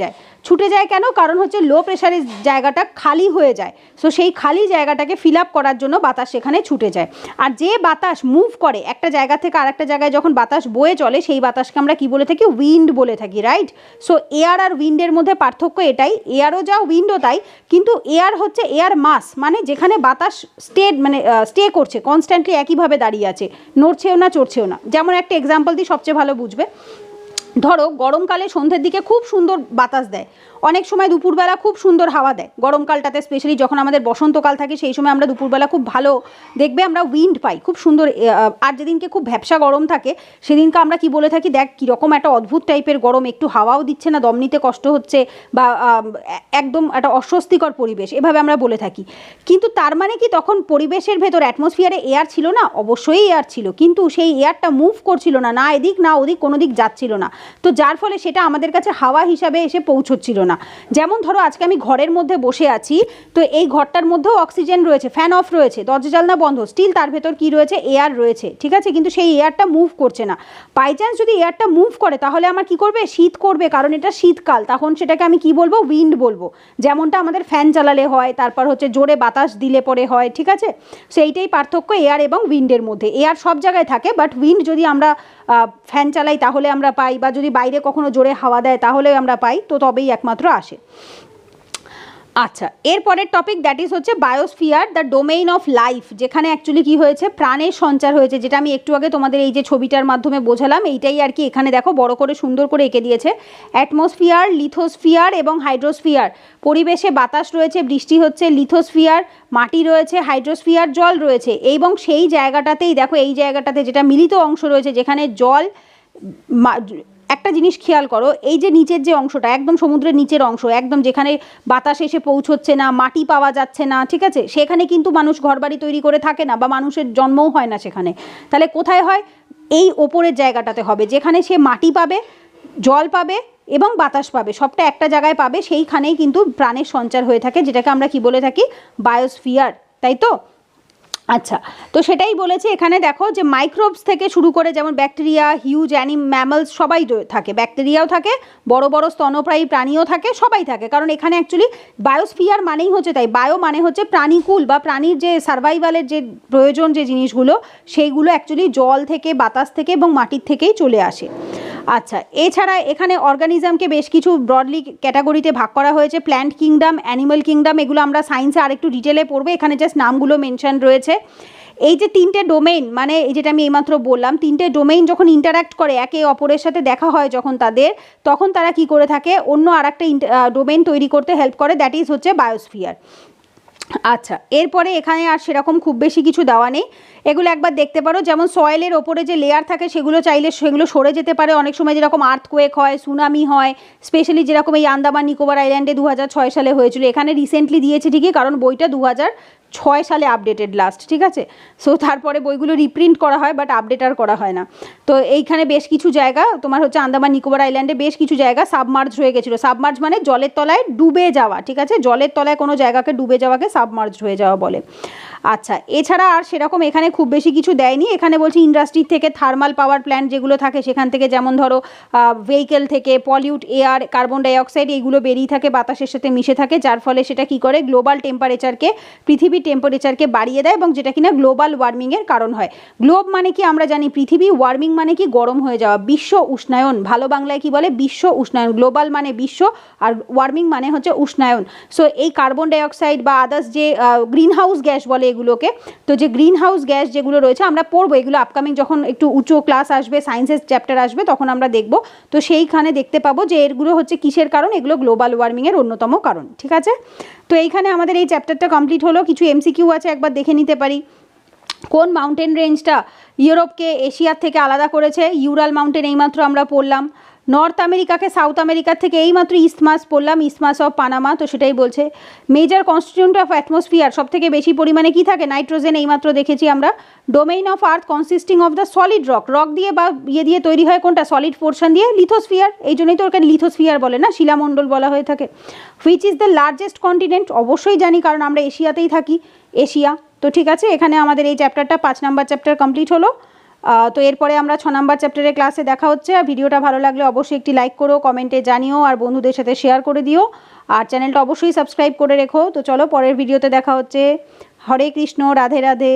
যায় কেন? কারণ হচ্ছে লো প্রেশারের জায়গাটা খালি হয়ে যায়, সো সেই খালি জায়গাটাকে ফিল আপ করার জন্য বাতাস সেখানে ছুটে যায়। আর যে বাতাস মুভ করে একটা জায়গা থেকে আরেকটা জায়গায় যখন বাতাস বয়ে চলে সেই বাতাসকে আমরা কি বলে থাকি, উইন্ড বলে থাকি, রাইট। সো এয়ার আর উইন্ডের মধ্যে পার্থক্য এটাই, এয়ারও যা উইন্ডও তাই, কিন্তু এয়ার হচ্ছে এয়ার মাস, মানে যেখানে বাতাস স্টে করছে কনস্ট্যান্টলি একইভাবে দাঁড়িয়ে আছে, নড়ছেও না চড়ছেও না। যেমন একটা এক্সাম্পল দিই সবচেয়ে ভালো বুঝবে, ধরো গরমকালে সন্ধ্যের দিকে খুব সুন্দর বাতাস দেয়, অনেক সময় দুপুরবেলা খুব সুন্দর হাওয়া দেয়, গরমকালটাতে স্পেশালি যখন আমাদের বসন্তকাল থাকে সেই সময় আমরা দুপুরবেলা খুব ভালো দেখবে আমরা উইন্ড পাই, খুব সুন্দর। আর যেদিনকে খুব ভ্যাপসা গরম থাকে সেদিনকে আমরা কি বলে থাকি, দেখ কীরকম একটা অদ্ভুত টাইপের গরম, একটু হাওয়াও দিচ্ছে না, দম নিতে কষ্ট হচ্ছে, বা একদম একটা অস্বস্তিকর পরিবেশ, এভাবে আমরা বলে থাকি। কিন্তু তার মানে কি তখন পরিবেশের ভেতর অ্যাটমসফিয়ারে এয়ার ছিল না? অবশ্যই এয়ার ছিল, কিন্তু সেই এয়ারটা মুভ করছিল না, না এদিক না ওদিক, কোনো দিক যাচ্ছিল না, তো যার ফলে সেটা আমাদের কাছে হাওয়া হিসাবে এসে পৌঁছচ্ছিল না। যেমন ধরো আজকে আমি ঘরের মধ্যে বসে আছি, তো এই ঘরটার মধ্যেও অক্সিজেন রয়েছে, ফ্যান অফ রয়েছে, দরজা জানলা বন্ধ, স্টিল তার ভেতর কি রয়েছে, এয়ার রয়েছে, ঠিক আছে, কিন্তু সেই এয়ারটা মুভ করছে না। বাই চান্স যদি এয়ারটা মুভ করে তাহলে আমার কি করবে, শীত করবে, কারণ এটা শীতকাল, তখন সেটাকে আমি কি বলবো, উইন্ড বলবো, যেমনটা আমাদের ফ্যান চালালে হয়, তারপর হচ্ছে জোরে বাতাস দিলে পরে হয়, ঠিক আছে। সেইটাই পার্থক্য এয়ার এবং উইন্ডের মধ্যে। এয়ার সব জায়গায় থাকে, বাট উইন্ড যদি আমরা ফ্যান চালাই তাহলে আমরা পাই, বা যদি বাইরে কখনো জোরে হাওয়া দেয় তাহলে আমরা পাই, তো তবেই একমাত্র আসে। আচ্ছা, এরপরের টপিক দ্যাট ইজ হচ্ছে biosphere, the domain of life, যেখানে অ্যাকচুয়ালি কি হয়েছে, প্রাণের সঞ্চার হয়েছে, যেটা আমি একটু আগে তোমাদের এই যে ছবিটার মাধ্যমে বোঝালাম, এইটাই আর কি। এখানে দেখো বড় করে সুন্দর করে এঁকে দিয়েছে, অ্যাটমসফিয়ার, লিথোস্ফিয়ার এবং হাইড্রোস্ফিয়ার। পরিবেশে বাতাস রয়েছে, বৃষ্টি হচ্ছে, লিথোস্ফিয়ার মাটি রয়েছে, হাইড্রোস্ফিয়ার জল রয়েছে, এবং সেই জায়গাটাতেই দেখো, এই জায়গাটাতে যেটা মিলিত অংশ রয়েছে, যেখানে জল, একটা জিনিস খেয়াল করো, এই যে নিচের যে অংশটা একদম সমুদ্রের নিচের অংশ, একদম যেখানে বাতাস এসে পৌঁছচ্ছে না, মাটি পাওয়া যাচ্ছে না, ঠিক আছে, সেখানে কিন্তু মানুষ ঘরবাড়ি তৈরি করে থাকে না, বা মানুষের জন্মও হয় না সেখানে। তাহলে কোথায় হয়, এই ওপরের জায়গাটাতে হবে, যেখানে সে মাটি পাবে, জল পাবে এবং বাতাস পাবে, সবটা একটা জায়গায় পাবে, সেইখানেই কিন্তু প্রাণের সঞ্চার হয়ে থাকে, যেটাকে আমরা কি বলে থাকি, বায়োস্ফিয়ার, তাই তো। আচ্ছা, তো সেটাই বলেছে এখানে, দেখো যে মাইক্রোবস থেকে শুরু করে, যেমন ব্যাকটেরিয়া, হিউজ ম্যামলস সবাই থাকে, ব্যাকটেরিয়াও থাকে, বড় বড় স্তন্যপ্রায়ী প্রাণীও থাকে, সবাই থাকে, কারণ এখানে অ্যাকচুয়ালি বায়োস্ফিয়ার মানেই হচ্ছে তাই, বায়ো মানে হচ্ছে প্রাণীকুল, বা প্রাণীর যে সার্ভাইভালের যে প্রয়োজন যে জিনিসগুলো, সেইগুলো অ্যাকচুয়ালি জল থেকে, বাতাস থেকে এবং মাটির থেকেই চলে আসে। আচ্ছা, এছাড়া এখানে অর্গানিজমকে বেশ কিছু ব্রডলি ক্যাটাগরিতে ভাগ করা হয়েছে, প্ল্যান্ট কিংডম, অ্যানিমাল কিংডম, এগুলো আমরা সায়েন্সে আরেকটু ডিটেলে পড়বো, এখানে জাস্ট নামগুলো মেনশন রয়েছে। এই যে তিনটে ডোমেইন, মানে এই যেটা আমি এইমাত্র বললাম, তিনটে ডোমেইন যখন ইন্টারাক্ট করে, একে অপরের সাথে দেখা হয় যখন তাদের, তখন তারা কি করে থাকে, অন্য আরেকটা ডোমেইন তৈরি করতে হেল্প করে, দ্যাট ইজ হচ্ছে বায়োস্ফিয়ার। আচ্ছা, এরপরে এখানে আর সেরকম খুব বেশি কিছু দেওয়া নেই, এগুলো একবার দেখতে পারো, যেমন সয়েলের ওপরে যে লেয়ার থাকে সেগুলো চাইলে সেগুলো সরে যেতে পারে, অনেক সময় যেরকম আর্থকোয়েক হয়, সুনামি হয়, স্পেশালি যেরকম এই আন্দামান নিকোবর আইল্যান্ডে 2006 সালে হয়েছিল, এখানে রিসেন্টলি দিয়েছে ঠিকই, কারণ বইটা 2006 সালে আপডেটেড লাস্ট, ঠিক আছে। সো তারপরে বইগুলো রিপ্রিন্ট করা হয়, বাট আপডেট আর করা হয় না। তো এইখানে বেশ কিছু জায়গা তোমার হচ্ছে আন্দামান নিকোবর আইল্যান্ডে বেশ কিছু জায়গা সাবমার্জ হয়ে গেছিলো, সাবমার্জ মানে জলের তলায় ডুবে যাওয়া, ঠিক আছে, জলের তলায় কোনো জায়গাকে ডুবে যাওয়াকে সাবমার্জ হয়ে যাওয়া বলে। আচ্ছা, এছাড়া আর সেরকম এখানে খুব বেশি কিছু দেয়নি, এখানে বলছি ইন্ডাস্ট্রি থেকে, থার্মাল পাওয়ার প্ল্যান্ট যেগুলো থাকে সেখান থেকে, যেমন ধরো ভেহিকেল থেকে পলিউট এয়ার, কার্বন ডাইঅক্সাইড, এইগুলো বেরিয়ে থাকে, বাতাসের সাথে মিশে থাকে, যার ফলে সেটা কি করে, গ্লোবাল টেম্পারেচারকে, পৃথিবীর টেম্পারেচারকে বাড়িয়ে দেয়, এবং যেটা কিনা গ্লোবাল ওয়ার্মিংয়ের কারণ হয়। গ্লোব মানে কি আমরা জানি পৃথিবী, ওয়ার্মিং মানে কি গরম হয়ে যাওয়া, বিশ্ব উষ্ণায়ন, ভালো বাংলায় কি বলে, বিশ্ব উষ্ণায়ন, গ্লোবাল মানে বিশ্ব, আর ওয়ার্মিং মানে হচ্ছে উষ্ণায়ন। সো এই কার্বন ডাইঅক্সাইড বা আদার্স যে গ্রিন হাউস গ্যাস বলে এগুলোকে, তো যে গ্রিন হাউস গ্যাস যেগুলো রয়েছে আমরা পড়বো, এগুলো আপকামিং যখন একটু উঁচু ক্লাস আসবে, সায়েন্সের চ্যাপ্টার আসবে, তখন আমরা দেখব, তো সেইখানে দেখতে পাবো যে এগুলো হচ্ছে কিসের কারণ, এগুলো গ্লোবাল ওয়ার্মিংয়ের অন্যতম কারণ, ঠিক আছে। তো এইখানে আমাদের এই চ্যাপ্টারটা কমপ্লিট হলো, কিছু এমসিকিউ আছে একবার দেখে নিতে পারি। কোন মাউন্টেন রেঞ্জটা ইউরোপকে এশিয়ার থেকে আলাদা করেছে, ইউরাল মাউন্টেন এইমাত্র আমরা পড়লাম। নর্থ আমেরিকাকে সাউথ আমেরিকার থেকে এইমাত্র ইস্টমাস পড়লাম, ইস্টমাস অফ পানামা, তো সেটাই বলছে। মেজর কনস্টিটিউয়েন্ট অফ অ্যাটমসফিয়ার, সব থেকে বেশি পরিমাণে কি থাকে, নাইট্রোজেন, এইমাত্র দেখেছি আমরা। Domain of earth consisting of the solid rock, rock দিয়ে বা ইয়ে দিয়ে তৈরি হয় কোনটা, সলিড পোর্শন দিয়ে, লিথোস্ফিয়ার, এই জন্যই তো ওকে লিথোস্ফিয়ার বলে না, শিলামণ্ডল বলা হয়ে থাকে। Which is the largest continent, অবশ্যই জানি, কারণ আমরা এশিয়াতেই থাকি, এশিয়া। তো ঠিক আছে, এখানে আমাদের এই চ্যাপ্টারটা 5 নাম্বার চ্যাপ্টার কমপ্লিট হলো। তো এরপরে আমরা 6 নাম্বার চ্যাপ্টারের ক্লাসে দেখা হচ্ছে। আর ভিডিওটা ভালো লাগলে অবশ্যই একটি লাইক করো, কমেন্টে জানিও, আর বন্ধুদের সাথে শেয়ার করে দিও। আর চ্যানেলটা অবশ্যই সাবস্ক্রাইব করে রেখো। তো চলো পরের ভিডিওতে দেখা হচ্ছে। হরে কৃষ্ণ, রাধে রাধে।